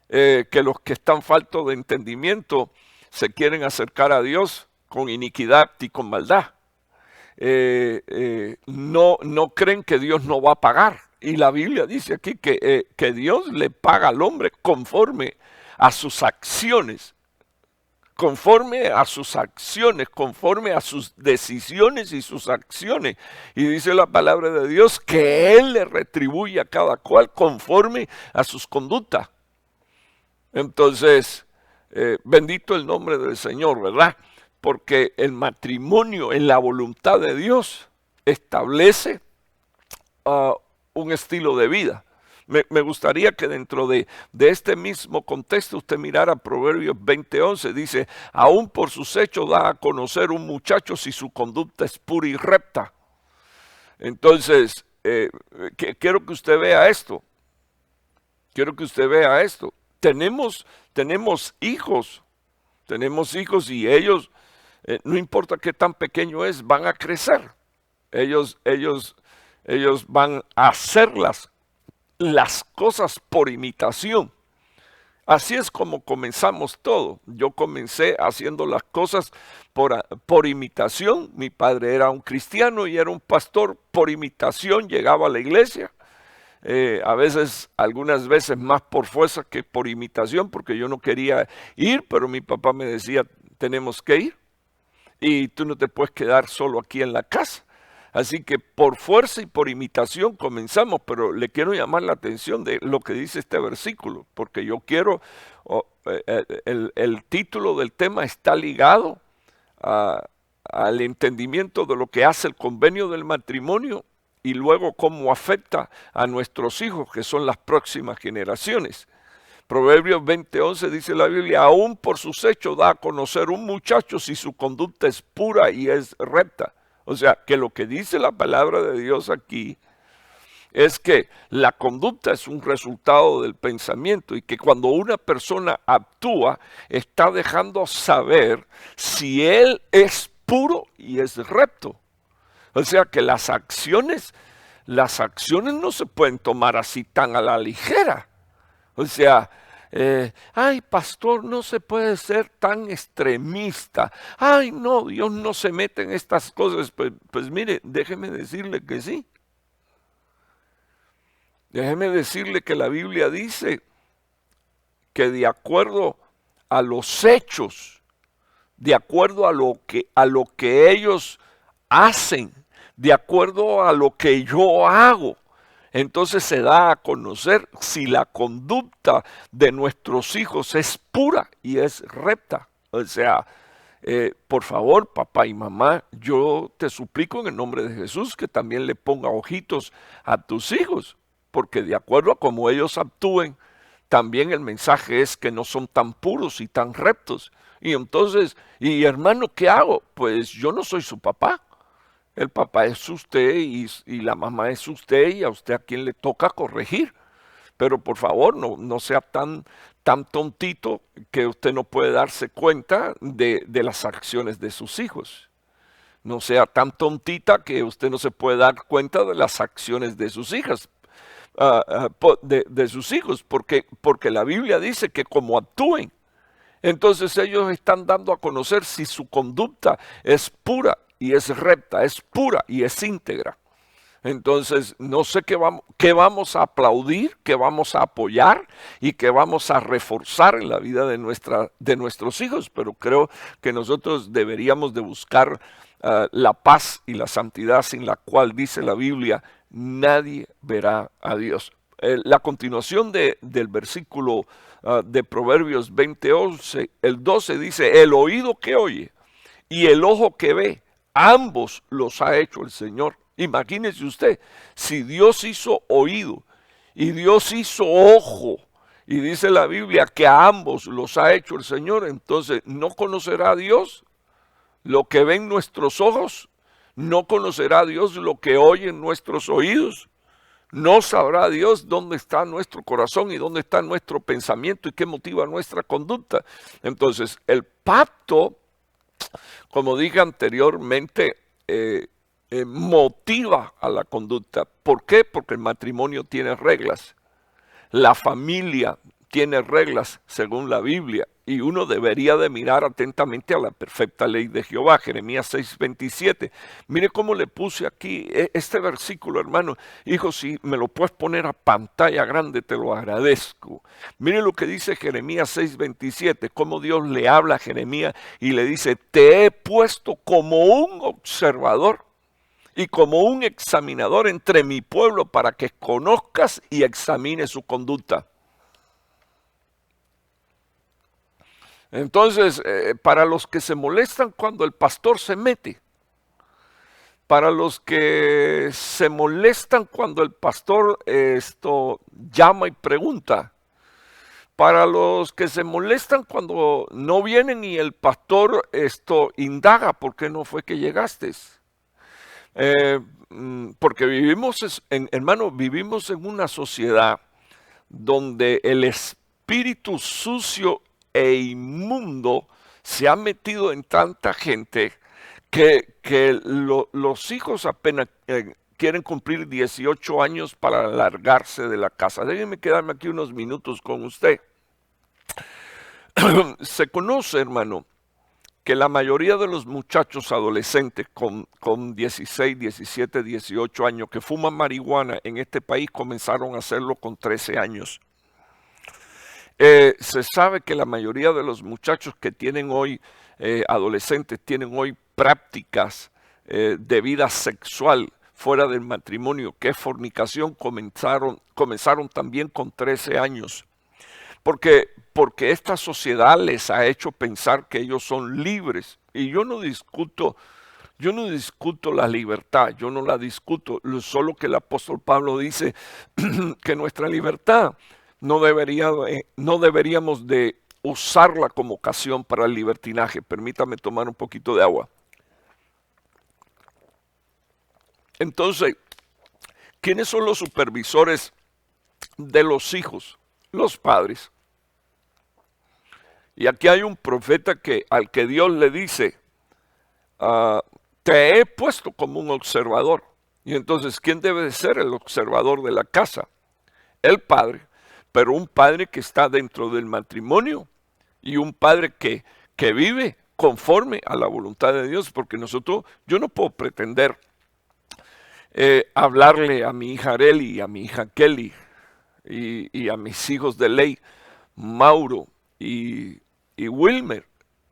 Que los que están faltos de entendimiento se quieren acercar a Dios con iniquidad y con maldad. No creen que Dios no va a pagar. Y la Biblia dice aquí que Dios le paga al hombre conforme a sus acciones. Conforme a sus acciones, conforme a sus decisiones y sus acciones. Y dice la palabra de Dios que Él le retribuye a cada cual conforme a sus conductas. Entonces, bendito el nombre del Señor, ¿verdad? Porque el matrimonio en la voluntad de Dios establece un estilo de vida. Me gustaría que dentro de este mismo contexto usted mirara Proverbios 20:11. Dice, aún por sus hechos da a conocer un muchacho si su conducta es pura y recta. Entonces, quiero que usted vea esto. Quiero que usted vea esto. Tenemos hijos. Tenemos hijos y ellos, no importa qué tan pequeño es, van a crecer. Ellos van a hacer las cosas por imitación. Así es como comenzamos todo. Yo comencé haciendo las cosas por imitación. Mi padre era un cristiano y era un pastor. Por imitación llegaba a la iglesia. Algunas veces más por fuerza que por imitación, porque yo no quería ir, pero mi papá me decía, tenemos que ir y tú no te puedes quedar solo aquí en la casa. Así que por fuerza y por imitación comenzamos, pero le quiero llamar la atención de lo que dice este versículo, porque yo quiero, el título del tema está ligado al entendimiento de lo que hace el convenio del matrimonio y luego cómo afecta a nuestros hijos, que son las próximas generaciones. Proverbios 20:11 dice la Biblia, aún por sus hechos da a conocer un muchacho si su conducta es pura y es recta. O sea, que lo que dice la palabra de Dios aquí es que la conducta es un resultado del pensamiento y que cuando una persona actúa, está dejando saber si él es puro y es recto. O sea que las acciones no se pueden tomar así tan a la ligera. O sea, ay, pastor, no se puede ser tan extremista. Ay, no, Dios no se mete en estas cosas. Pues mire, déjeme decirle que sí. Déjeme decirle que la Biblia dice que de acuerdo a los hechos, de acuerdo a lo que ellos hacen, de acuerdo a lo que yo hago, entonces se da a conocer si la conducta de nuestros hijos es pura y es recta. O sea, por favor, papá y mamá, yo te suplico en el nombre de Jesús que también le ponga ojitos a tus hijos, porque de acuerdo a cómo ellos actúen, también el mensaje es que no son tan puros y tan rectos. Y entonces, y hermano, ¿qué hago? Pues yo no soy su papá. El papá es usted y la mamá es usted y a usted a quien le toca corregir. Pero por favor, no sea tan tontito que usted no puede darse cuenta de las acciones de sus hijos. No sea tan tontita que usted no se puede dar cuenta de las acciones de sus hijas. De sus hijos, porque la Biblia dice que como actúen, entonces ellos están dando a conocer si su conducta es pura y es recta, es pura y es íntegra. Entonces, no sé qué vamos a aplaudir, qué vamos a apoyar y qué vamos a reforzar en la vida de nuestros hijos, pero creo que nosotros deberíamos de buscar la paz y la santidad sin la cual dice la Biblia, nadie verá a Dios. La continuación del versículo de Proverbios 20:11, el 12 dice, el oído que oye y el ojo que ve, ambos los ha hecho el Señor. Imagínese usted, si Dios hizo oído y Dios hizo ojo, y dice la Biblia que a ambos los ha hecho el Señor, entonces ¿no conocerá a Dios lo que ven nuestros ojos? ¿No conocerá a Dios lo que oyen nuestros oídos? ¿No sabrá Dios dónde está nuestro corazón y dónde está nuestro pensamiento y qué motiva nuestra conducta? Entonces, el pacto, como dije anteriormente, motiva a la conducta. ¿Por qué? Porque el matrimonio tiene reglas. La familia tiene reglas según la Biblia y uno debería de mirar atentamente a la perfecta ley de Jehová. Jeremías 6:27. Mire cómo le puse aquí este versículo, hermano. Hijo, si me lo puedes poner a pantalla grande, te lo agradezco. Mire lo que dice Jeremías 6:27, cómo Dios le habla a Jeremías y le dice, te he puesto como un observador y como un examinador entre mi pueblo para que conozcas y examines su conducta. Entonces, para los que se molestan cuando el pastor se mete, para los que se molestan cuando el pastor llama y pregunta, para los que se molestan cuando no vienen y el pastor indaga, ¿por qué no fue que llegaste? Porque hermano, vivimos en una sociedad donde el espíritu sucio e inmundo se ha metido en tanta gente que los hijos apenas quieren cumplir 18 años para largarse de la casa. Déjenme quedarme aquí unos minutos con usted. Se conoce, hermano, que la mayoría de los muchachos adolescentes con 16, 17, 18 años que fuman marihuana en este país comenzaron a hacerlo con 13 años. Se sabe que la mayoría de los muchachos que tienen hoy, adolescentes, tienen hoy prácticas de vida sexual fuera del matrimonio, que es fornicación, comenzaron también con 13 años. Porque esta sociedad les ha hecho pensar que ellos son libres. Y yo no discuto la libertad, yo no la discuto, solo que el apóstol Pablo dice que nuestra libertad no deberíamos de usarla como ocasión para el libertinaje. Permítame tomar un poquito de agua. Entonces, ¿quiénes son los supervisores de los hijos? Los padres. Y aquí hay un profeta al que Dios le dice, te he puesto como un observador. Y entonces, ¿quién debe de ser el observador de la casa? El padre, pero un padre que está dentro del matrimonio y un padre que vive conforme a la voluntad de Dios, porque yo no puedo pretender hablarle a mi hija Arely, a mi hija Kelly y a mis hijos de ley, Mauro y Wilmer,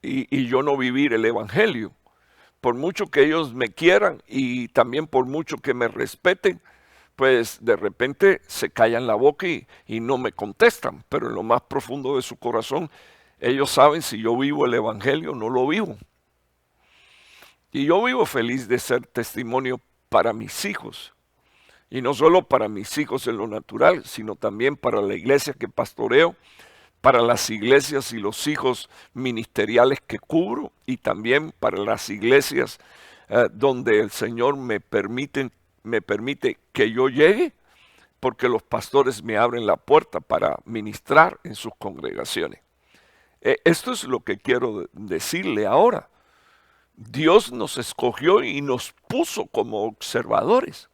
y yo no vivir el evangelio. Por mucho que ellos me quieran y también por mucho que me respeten, pues de repente se callan la boca y no me contestan, pero en lo más profundo de su corazón, ellos saben si yo vivo el evangelio o no lo vivo. Y yo vivo feliz de ser testimonio para mis hijos. Y no solo para mis hijos en lo natural, sino también para la iglesia que pastoreo, para las iglesias y los hijos ministeriales que cubro, y también para las iglesias donde el Señor me permite que yo llegue, porque los pastores me abren la puerta para ministrar en sus congregaciones. Esto es lo que quiero decirle ahora. Dios nos escogió y nos puso como observadores.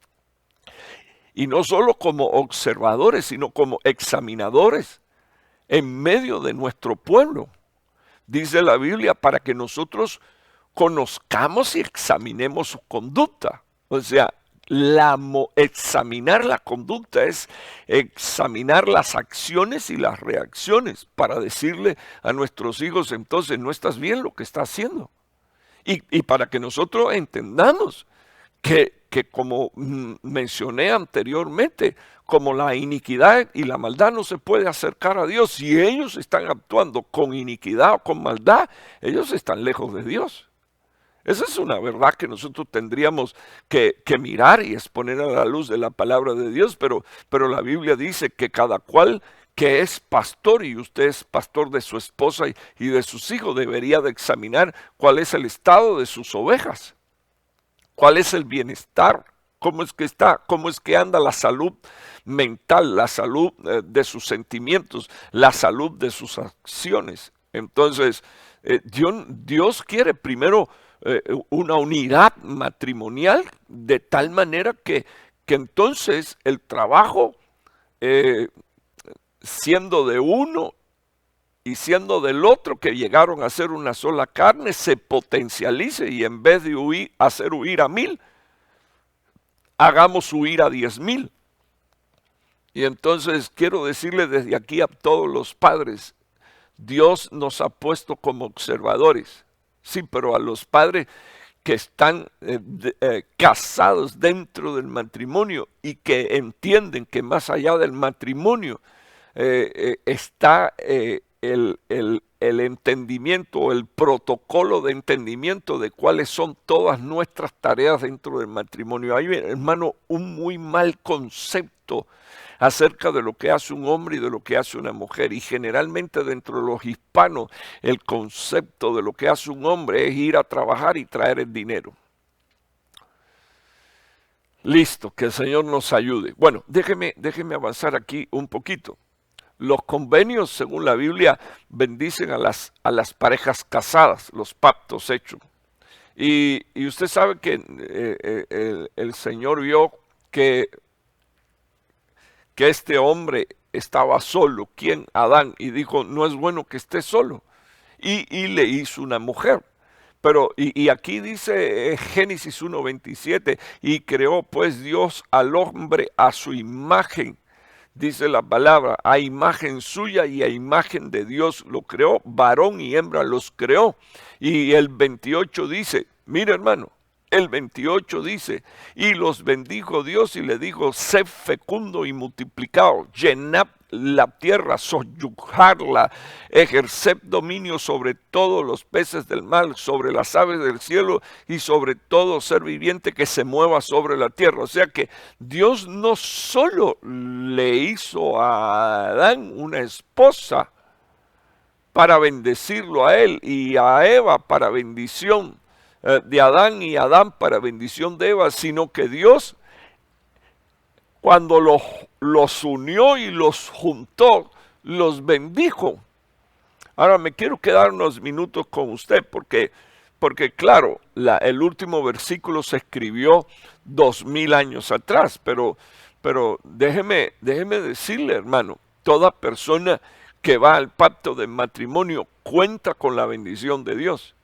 Y no solo como observadores, sino como examinadores en medio de nuestro pueblo. Dice la Biblia, para que nosotros conozcamos y examinemos su conducta. O sea, examinar la conducta es examinar las acciones y las reacciones para decirle a nuestros hijos, entonces no estás bien lo que estás haciendo. Y para que nosotros entendamos que como mencioné anteriormente, como la iniquidad y la maldad no se puede acercar a Dios, si ellos están actuando con iniquidad o con maldad, ellos están lejos de Dios. Esa es una verdad que nosotros tendríamos que mirar y exponer a la luz de la palabra de Dios, pero la Biblia dice que cada cual que es pastor, y usted es pastor de su esposa y de sus hijos, debería de examinar cuál es el estado de sus ovejas, cuál es el bienestar, cómo es que está, cómo es que anda la salud mental, la salud de sus sentimientos, la salud de sus acciones. Entonces, Dios quiere primero una unidad matrimonial de tal manera que entonces el trabajo, siendo de uno y siendo del otro, que llegaron a ser una sola carne, se potencialice, y en vez de hacer huir a 1000, hagamos huir a 10,000. Y entonces quiero decirle desde aquí a todos los padres, Dios nos ha puesto como observadores. Sí, pero a los padres que están casados dentro del matrimonio y que entienden que más allá del matrimonio está el entendimiento, el protocolo de entendimiento de cuáles son todas nuestras tareas dentro del matrimonio. Hay, hermano, un muy mal concepto acerca de lo que hace un hombre y de lo que hace una mujer, y generalmente dentro de los hispanos el concepto de lo que hace un hombre es ir a trabajar y traer el dinero. Listo, que el Señor nos ayude. Bueno, déjeme avanzar aquí un poquito. Los convenios, según la Biblia, bendicen a las parejas casadas, los pactos hechos. Y usted sabe que el Señor vio que este hombre estaba solo. ¿Quién? Adán. Y dijo, no es bueno que esté solo. Y le hizo una mujer. Pero, y aquí dice Génesis 1:27, y creó pues Dios al hombre a su imagen. Dice la palabra, a imagen suya y a imagen de Dios lo creó, varón y hembra los creó. Y el 28 dice, mira hermano, El 28 dice, y los bendijo Dios y le dijo, sed fecundo y multiplicaos, llenad la tierra, soyujarla, ejerced dominio sobre todos los peces del mar, sobre las aves del cielo y sobre todo ser viviente que se mueva sobre la tierra. O sea que Dios no solo le hizo a Adán una esposa para bendecirlo a él y a Eva para bendición de Adán y Adán para bendición de Eva, sino que Dios cuando los unió y los juntó, los bendijo. Ahora me quiero quedar unos minutos con usted porque claro, el último versículo se escribió 2000 años atrás, pero déjeme decirle, hermano, toda persona que va al pacto de matrimonio cuenta con la bendición de Dios.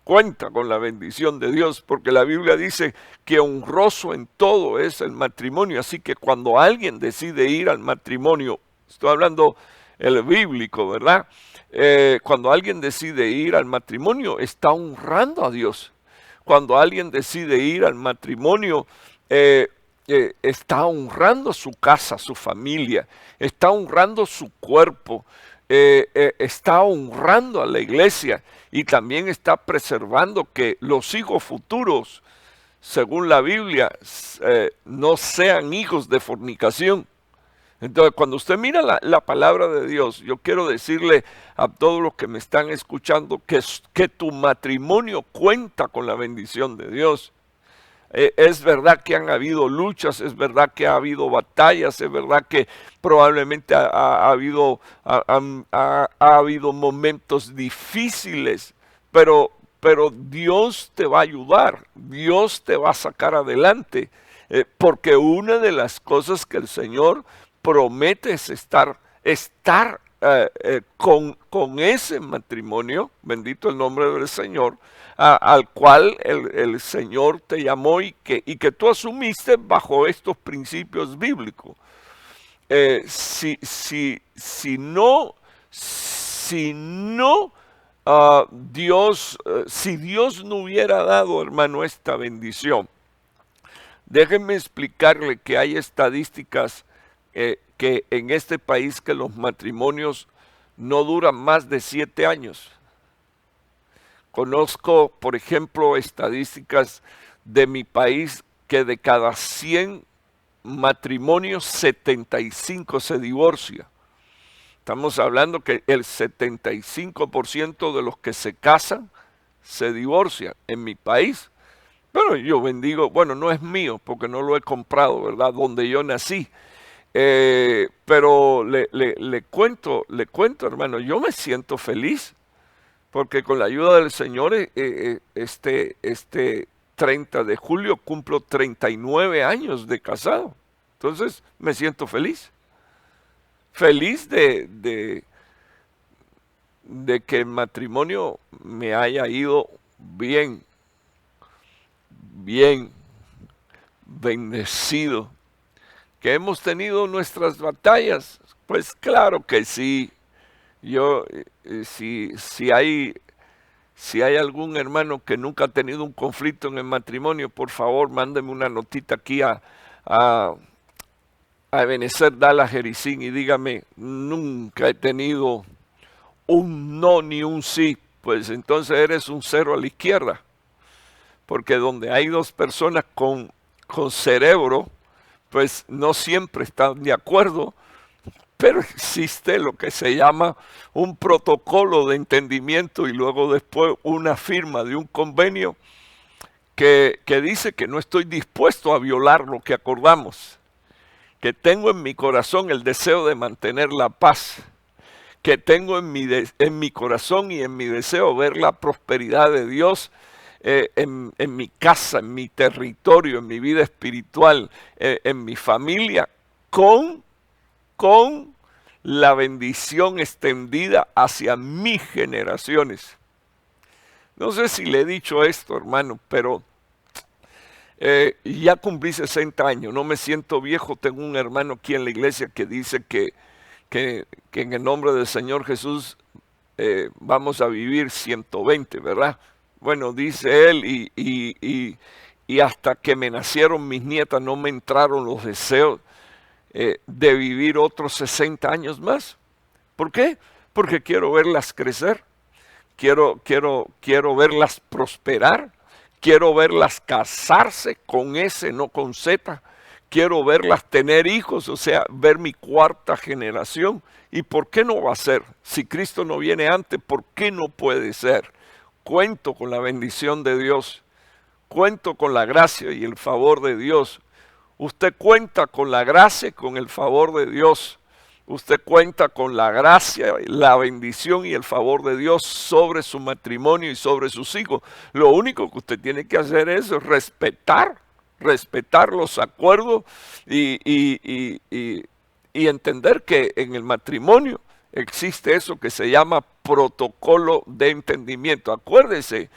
Cuenta con la bendición de Dios, porque la Biblia dice que honroso en todo es el matrimonio. Así que cuando alguien decide ir al matrimonio, estoy hablando el bíblico, ¿verdad? Cuando alguien decide ir al matrimonio, está honrando a Dios. Cuando alguien decide ir al matrimonio, está honrando su casa, su familia, está honrando su cuerpo, está honrando a la iglesia y también está preservando que los hijos futuros, según la Biblia, no sean hijos de fornicación. Entonces, cuando usted mira la palabra de Dios, yo quiero decirle a todos los que me están escuchando que tu matrimonio cuenta con la bendición de Dios. Es verdad que han habido luchas, es verdad que ha habido batallas, es verdad que probablemente ha habido momentos difíciles, pero Dios te va a ayudar, Dios te va a sacar adelante, porque una de las cosas que el Señor promete es estar con ese matrimonio, bendito el nombre del Señor, al cual el Señor te llamó y que tú asumiste bajo estos principios bíblicos. Si Dios no hubiera dado, hermano, esta bendición, déjenme explicarle que hay estadísticas que en este país que los matrimonios no duran más de 7 años. Conozco, por ejemplo, estadísticas de mi país que de cada 100 matrimonios, 75 se divorcia. Estamos hablando que el 75% de los que se casan se divorcian en mi país. Pero yo bendigo, bueno, no es mío porque no lo he comprado, ¿verdad? Donde yo nací. Pero le cuento, hermano, yo me siento feliz. Porque con la ayuda del Señor, este 30 de julio cumplo 39 años de casado. Entonces me siento feliz. Feliz de que el matrimonio me haya ido bien bendecido. Que hemos tenido nuestras batallas. Pues claro que sí. Yo, si hay algún hermano que nunca ha tenido un conflicto en el matrimonio, por favor, mándeme una notita aquí a Ebenezer Dallas Jericín y dígame, nunca he tenido un no ni un sí. Pues entonces eres un 0 a la izquierda. Porque donde hay dos personas con cerebro, pues no siempre están de acuerdo. Pero existe lo que se llama un protocolo de entendimiento y luego después una firma de un convenio que dice que no estoy dispuesto a violar lo que acordamos, que tengo en mi corazón el deseo de mantener la paz, que tengo en mi corazón y en mi deseo ver la prosperidad de Dios en mi casa, en mi territorio, en mi vida espiritual, en mi familia, con la bendición extendida hacia mis generaciones. No sé si le he dicho esto, hermano, pero ya cumplí 60 años, no me siento viejo. Tengo un hermano aquí en la iglesia que dice que en el nombre del Señor Jesús vamos a vivir 120, ¿verdad? bueno, dice él, y hasta que me nacieron mis nietas no me entraron los deseos de vivir otros 60 años más. ¿Por qué? Porque quiero verlas crecer, quiero verlas prosperar, quiero verlas casarse con S, no con Z, quiero verlas tener hijos, o sea, ver mi cuarta generación. ¿Y por qué no va a ser? Si Cristo no viene antes, ¿por qué no puede ser? Cuento con la bendición de Dios, cuento con la gracia y el favor de Dios. Usted cuenta con la gracia y con el favor de Dios. Usted cuenta con la gracia, la bendición y el favor de Dios sobre su matrimonio y sobre sus hijos. Lo único que usted tiene que hacer es respetar los acuerdos y entender que en el matrimonio existe eso que se llama protocolo de entendimiento. Acuérdese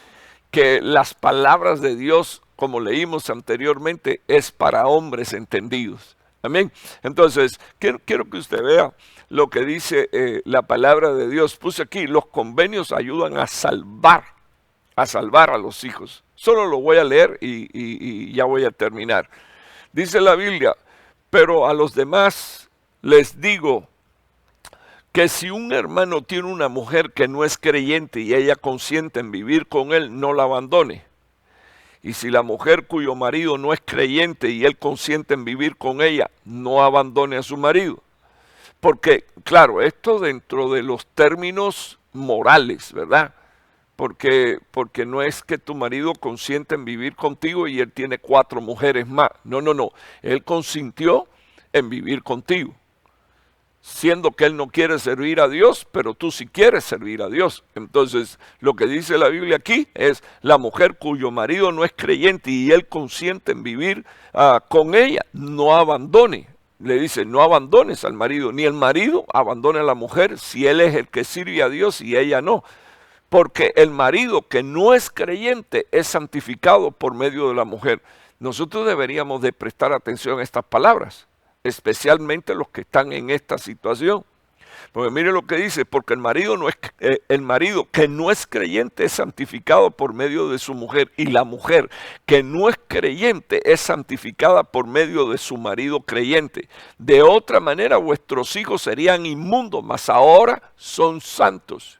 que las palabras de Dios, como leímos anteriormente, es para hombres entendidos. Amén. Entonces, quiero que usted vea lo que dice la palabra de Dios. Puse aquí, los convenios ayudan a salvar a los hijos. Solo lo voy a leer y ya voy a terminar. Dice la Biblia, pero a los demás les digo que si un hermano tiene una mujer que no es creyente y ella consiente en vivir con él, no la abandone. Y si la mujer cuyo marido no es creyente y él consiente en vivir con ella, no abandone a su marido. Porque, claro, esto dentro de los términos morales, ¿verdad? Porque no es que tu marido consiente en vivir contigo y él tiene 4 mujeres más. No. Él consintió en vivir contigo, siendo que él no quiere servir a Dios, pero tú sí quieres servir a Dios. Entonces, lo que dice la Biblia aquí es la mujer cuyo marido no es creyente y él consiente en vivir con ella, no abandone. Le dice, no abandones al marido, ni el marido abandone a la mujer si él es el que sirve a Dios y ella no. Porque el marido que no es creyente es santificado por medio de la mujer. Nosotros deberíamos de prestar atención a estas palabras, especialmente los que están en esta situación. Porque mire lo que dice, porque el marido que no es creyente es santificado por medio de su mujer, y la mujer que no es creyente es santificada por medio de su marido creyente. De otra manera vuestros hijos serían inmundos, mas ahora son santos.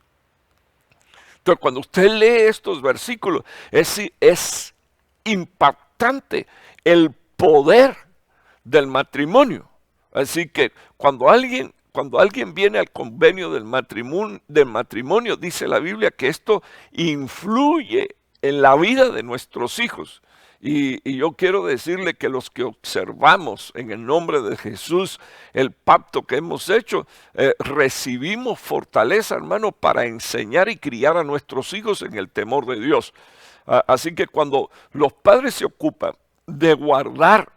Entonces, cuando usted lee estos versículos, es impactante el poder del matrimonio. Así que cuando alguien viene al convenio del matrimonio, dice la Biblia que esto influye en la vida de nuestros hijos. Y yo quiero decirle que los que observamos en el nombre de Jesús el pacto que hemos hecho, recibimos fortaleza, hermano, para enseñar y criar a nuestros hijos en el temor de Dios. Así que cuando los padres se ocupan de guardar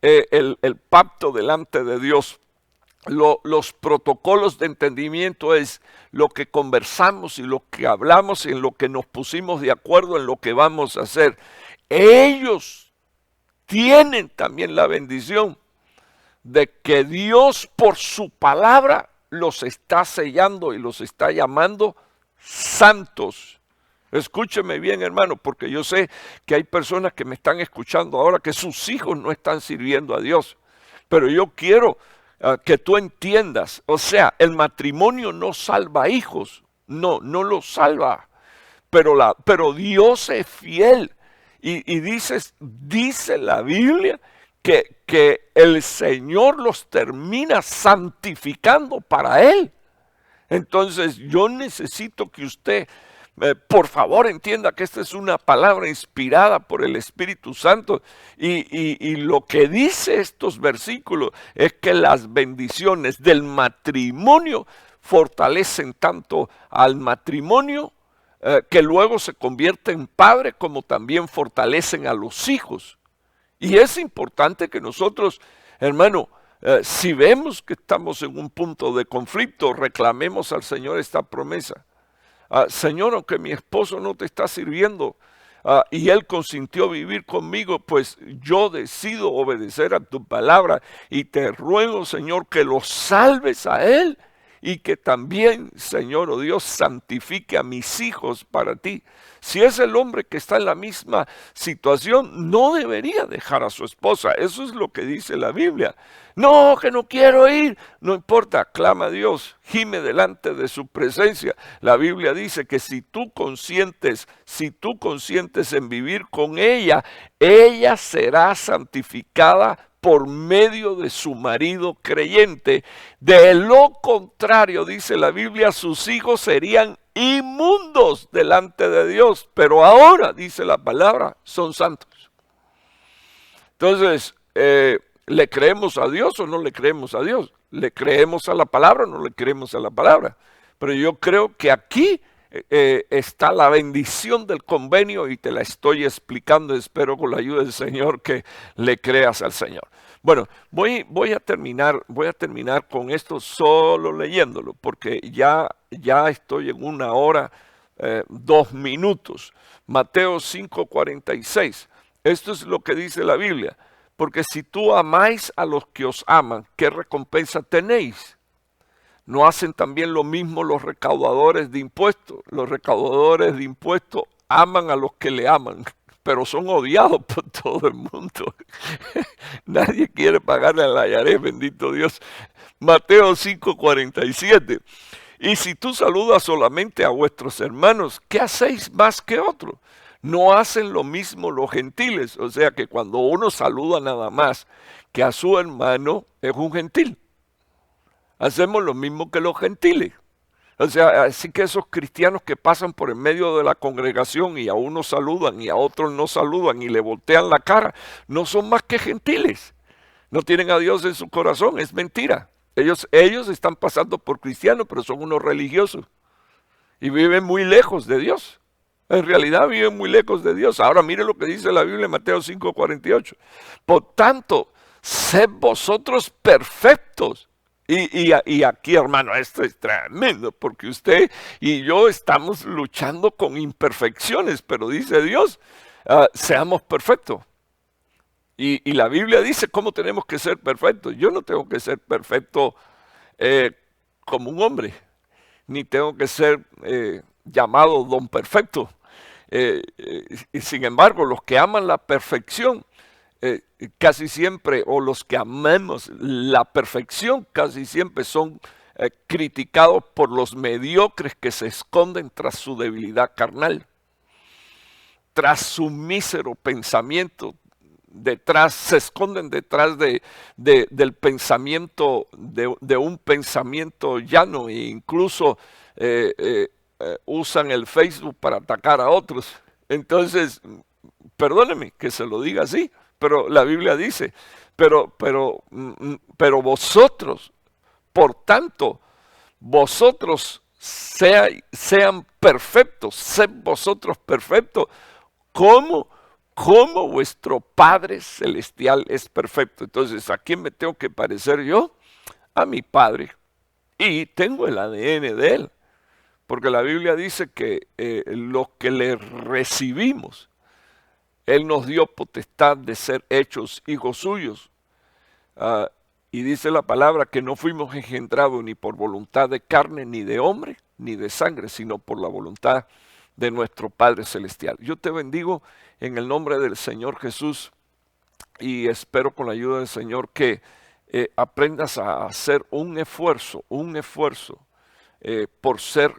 el pacto delante de Dios, los protocolos de entendimiento es lo que conversamos y lo que hablamos y en lo que nos pusimos de acuerdo en lo que vamos a hacer. Ellos tienen también la bendición de que Dios por su palabra los está sellando y los está llamando santos. Escúcheme bien, hermano, porque yo sé que hay personas que me están escuchando ahora que sus hijos no están sirviendo a Dios. Pero yo quiero que tú entiendas, o sea, el matrimonio no salva hijos, no los salva, pero Dios es fiel. Y dice la Biblia que el Señor los termina santificando para Él. Entonces yo necesito que usted, por favor, entienda que esta es una palabra inspirada por el Espíritu Santo. Y lo que dice estos versículos es que las bendiciones del matrimonio fortalecen tanto al matrimonio, que luego se convierte en padre, como también fortalecen a los hijos. Y es importante que nosotros, hermano, si vemos que estamos en un punto de conflicto, reclamemos al Señor esta promesa. Señor, aunque mi esposo no te está sirviendo y él consintió vivir conmigo, pues yo decido obedecer a tu palabra y te ruego, Señor, que lo salves a él y que también, Señor, oh Dios, santifique a mis hijos para ti. Si es el hombre que está en la misma situación, no debería dejar a su esposa. Eso es lo que dice la Biblia. No, que no quiero ir. No importa, clama a Dios, gime delante de su presencia. La Biblia dice que si tú consientes en vivir con ella, ella será santificada por medio de su marido creyente. De lo contrario, dice la Biblia, sus hijos serían inmundos delante de Dios, pero ahora, dice la palabra, son santos. Entonces, ¿le creemos a Dios o no le creemos a Dios? ¿Le creemos a la palabra o no le creemos a la palabra? Pero yo creo que aquí está la bendición del convenio y te la estoy explicando. Espero con la ayuda del Señor que le creas al Señor. Bueno, voy a terminar con esto solo leyéndolo, porque ya estoy en 1 hora, 2 minutos. Mateo 5:46. Esto es lo que dice la Biblia. Porque si tú amáis a los que os aman, ¿qué recompensa tenéis? ¿No hacen también lo mismo los recaudadores de impuestos? Los recaudadores de impuestos aman a los que le aman, pero son odiados por todo el mundo. Nadie quiere pagarle al IRS, bendito Dios. Mateo 5:47. Y si tú saludas solamente a vuestros hermanos, ¿qué hacéis más que otros? No hacen lo mismo los gentiles. O sea que cuando uno saluda nada más que a su hermano, es un gentil. Hacemos lo mismo que los gentiles. O sea, así que esos cristianos que pasan por en medio de la congregación y a unos saludan y a otros no saludan y le voltean la cara, no son más que gentiles. No tienen a Dios en su corazón, es mentira. Ellos están pasando por cristianos, pero son unos religiosos y viven muy lejos de Dios. En realidad viven muy lejos de Dios. Ahora mire lo que dice la Biblia en Mateo 5:48. Por tanto, sed vosotros perfectos. Y aquí, hermano, esto es tremendo, porque usted y yo estamos luchando con imperfecciones, pero dice Dios, seamos perfectos. Y la Biblia dice cómo tenemos que ser perfectos. Yo no tengo que ser perfecto como un hombre, ni tengo que ser llamado don perfecto. Y sin embargo, los que aman la perfección, casi siempre, o los que amamos la perfección, casi siempre son criticados por los mediocres que se esconden tras su debilidad carnal, tras su mísero pensamiento, se esconden detrás del pensamiento, de un pensamiento llano, e incluso usan el Facebook para atacar a otros. Entonces, perdóneme que se lo diga así, pero la Biblia dice, pero vosotros, por tanto, vosotros sean perfectos, sed vosotros perfectos, como vuestro Padre Celestial es perfecto. Entonces, ¿a quién me tengo que parecer yo? A mi Padre. Y tengo el ADN de Él. Porque la Biblia dice que los que le recibimos, Él nos dio potestad de ser hechos hijos suyos. Y dice la palabra que no fuimos engendrados ni por voluntad de carne, ni de hombre, ni de sangre, sino por la voluntad de nuestro Padre Celestial. Yo te bendigo en el nombre del Señor Jesús y espero con la ayuda del Señor que aprendas a hacer un esfuerzo por ser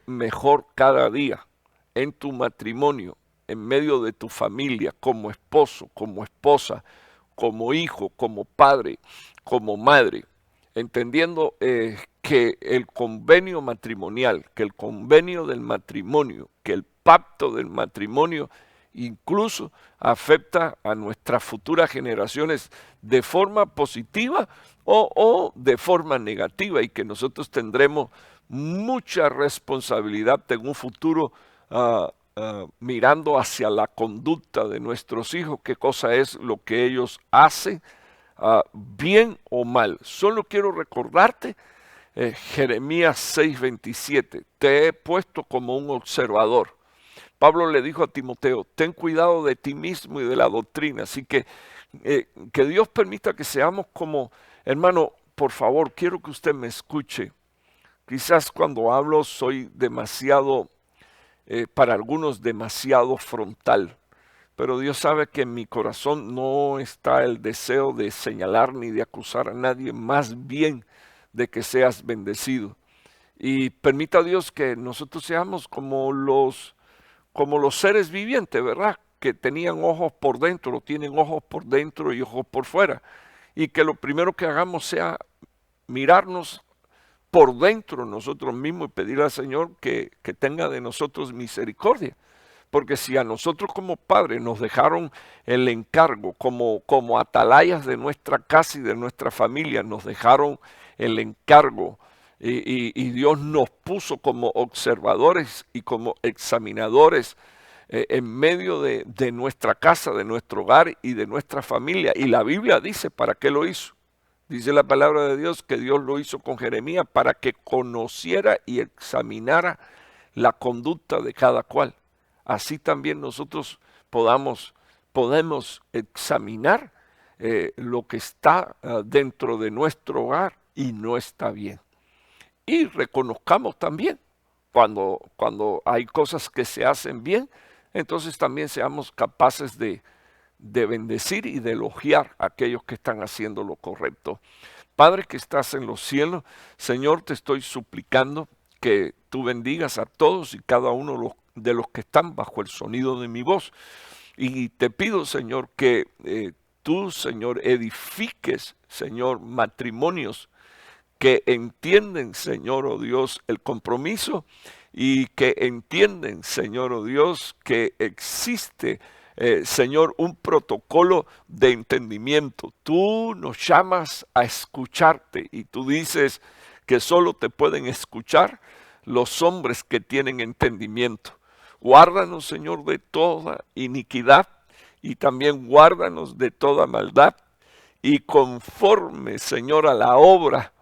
mejor cada día en tu matrimonio, en medio de tu familia, como esposo, como esposa, como hijo, como padre, como madre, entendiendo que el convenio matrimonial, que el convenio del matrimonio, que el pacto del matrimonio incluso afecta a nuestras futuras generaciones de forma positiva o de forma negativa, y que nosotros tendremos mucha responsabilidad en un futuro mirando hacia la conducta de nuestros hijos, qué cosa es lo que ellos hacen, bien o mal. Solo quiero recordarte Jeremías 6:27, te he puesto como un observador. Pablo le dijo a Timoteo, ten cuidado de ti mismo y de la doctrina. Así que Dios permita que seamos como, hermano, por favor, quiero que usted me escuche. Quizás cuando hablo soy demasiado, para algunos demasiado frontal, pero Dios sabe que en mi corazón no está el deseo de señalar ni de acusar a nadie, más bien de que seas bendecido. Y permita Dios que nosotros seamos como los seres vivientes, ¿verdad? Que tenían ojos por dentro, tienen ojos por dentro y ojos por fuera. Y que lo primero que hagamos sea mirarnos por dentro nosotros mismos y pedir al Señor que tenga de nosotros misericordia. Porque si a nosotros como padres nos dejaron el encargo, como atalayas de nuestra casa y de nuestra familia, nos dejaron el encargo y Dios nos puso como observadores y como examinadores en medio de nuestra casa, de nuestro hogar y de nuestra familia. Y la Biblia dice para qué lo hizo. Dice la palabra de Dios que Dios lo hizo con Jeremías para que conociera y examinara la conducta de cada cual. Así también nosotros podemos examinar lo que está dentro de nuestro hogar y no está bien. Y reconozcamos también cuando hay cosas que se hacen bien, entonces también seamos capaces de bendecir y de elogiar a aquellos que están haciendo lo correcto. Padre que estás en los cielos, Señor, te estoy suplicando que tú bendigas a todos y cada uno de los que están bajo el sonido de mi voz. Y te pido, Señor, que tú, Señor, edifiques, Señor, matrimonios que entienden, Señor, oh Dios, el compromiso y que entienden, Señor, oh Dios, que existe, Señor, un protocolo de entendimiento. Tú nos llamas a escucharte y tú dices que solo te pueden escuchar los hombres que tienen entendimiento. Guárdanos, Señor, de toda iniquidad y también guárdanos de toda maldad y conforme, Señor, a la obra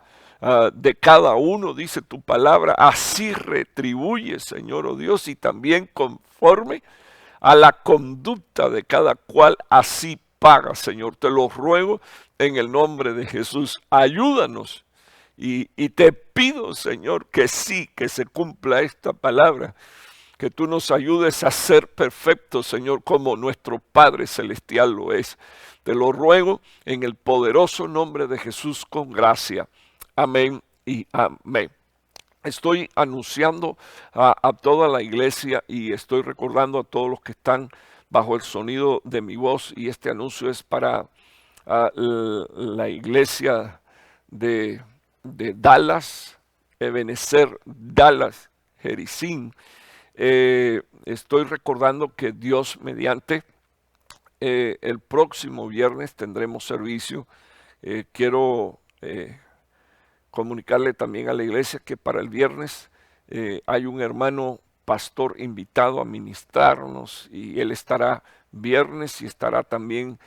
de cada uno, dice tu palabra, así retribuye, Señor, oh Dios, y también conforme a la conducta de cada cual, así paga, Señor. Te lo ruego en el nombre de Jesús. Ayúdanos y te pido, Señor, que sí, que se cumpla esta palabra, que tú nos ayudes a ser perfectos, Señor, como nuestro Padre Celestial lo es. Te lo ruego en el poderoso nombre de Jesús con gracia. Amén y amén. Estoy anunciando a toda la iglesia y estoy recordando a todos los que están bajo el sonido de mi voz, y este anuncio es para la iglesia de Dallas, Ebenezer, Dallas, Jericín. Estoy recordando que Dios mediante el próximo viernes tendremos servicio. Quiero comunicarle también a la iglesia que para el viernes hay un hermano pastor invitado a ministrarnos y él estará viernes y estará también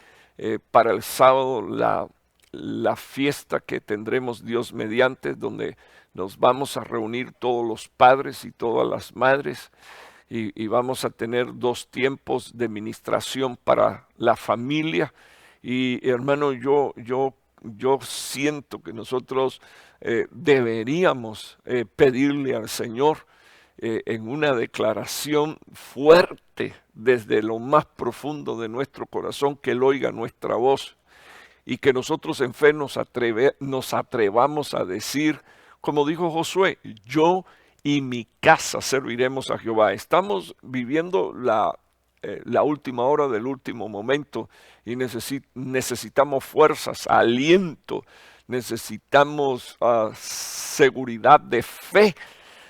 para el sábado la fiesta que tendremos Dios mediante, donde nos vamos a reunir todos los padres y todas las madres y vamos a tener 2 tiempos de ministración para la familia. Y hermano, yo siento que nosotros deberíamos pedirle al Señor en una declaración fuerte desde lo más profundo de nuestro corazón, que Él oiga nuestra voz y que nosotros en fe nos atrevamos a decir, como dijo Josué, yo y mi casa serviremos a Jehová. Estamos viviendo la última hora del último momento y necesitamos fuerzas, aliento, necesitamos seguridad de fe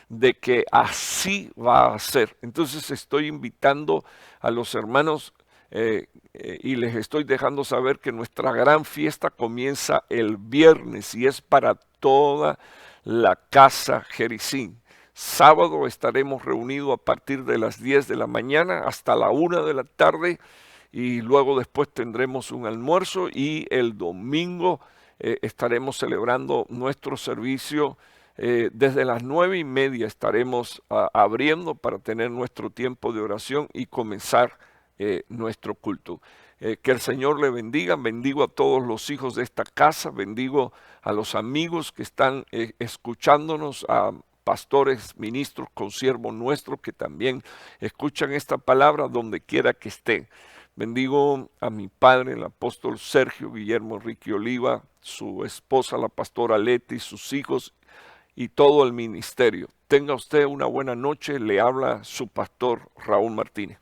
de que así va a ser. Entonces estoy invitando a los hermanos y les estoy dejando saber que nuestra gran fiesta comienza el viernes y es para toda la casa Jericín. Sábado estaremos reunidos a partir de las 10 de la mañana hasta la 1 de la tarde y luego después tendremos un almuerzo y el domingo estaremos celebrando nuestro servicio. Desde las 9:30 estaremos abriendo para tener nuestro tiempo de oración y comenzar nuestro culto. Que el Señor le bendiga, bendigo a todos los hijos de esta casa, bendigo a los amigos que están escuchándonos, a pastores, ministros, consiervos nuestros que también escuchan esta palabra donde quiera que estén. Bendigo a mi padre, el apóstol Sergio Guillermo Enrique Oliva, su esposa, la pastora Leti, sus hijos y todo el ministerio. Tenga usted una buena noche, le habla su pastor Raúl Martínez.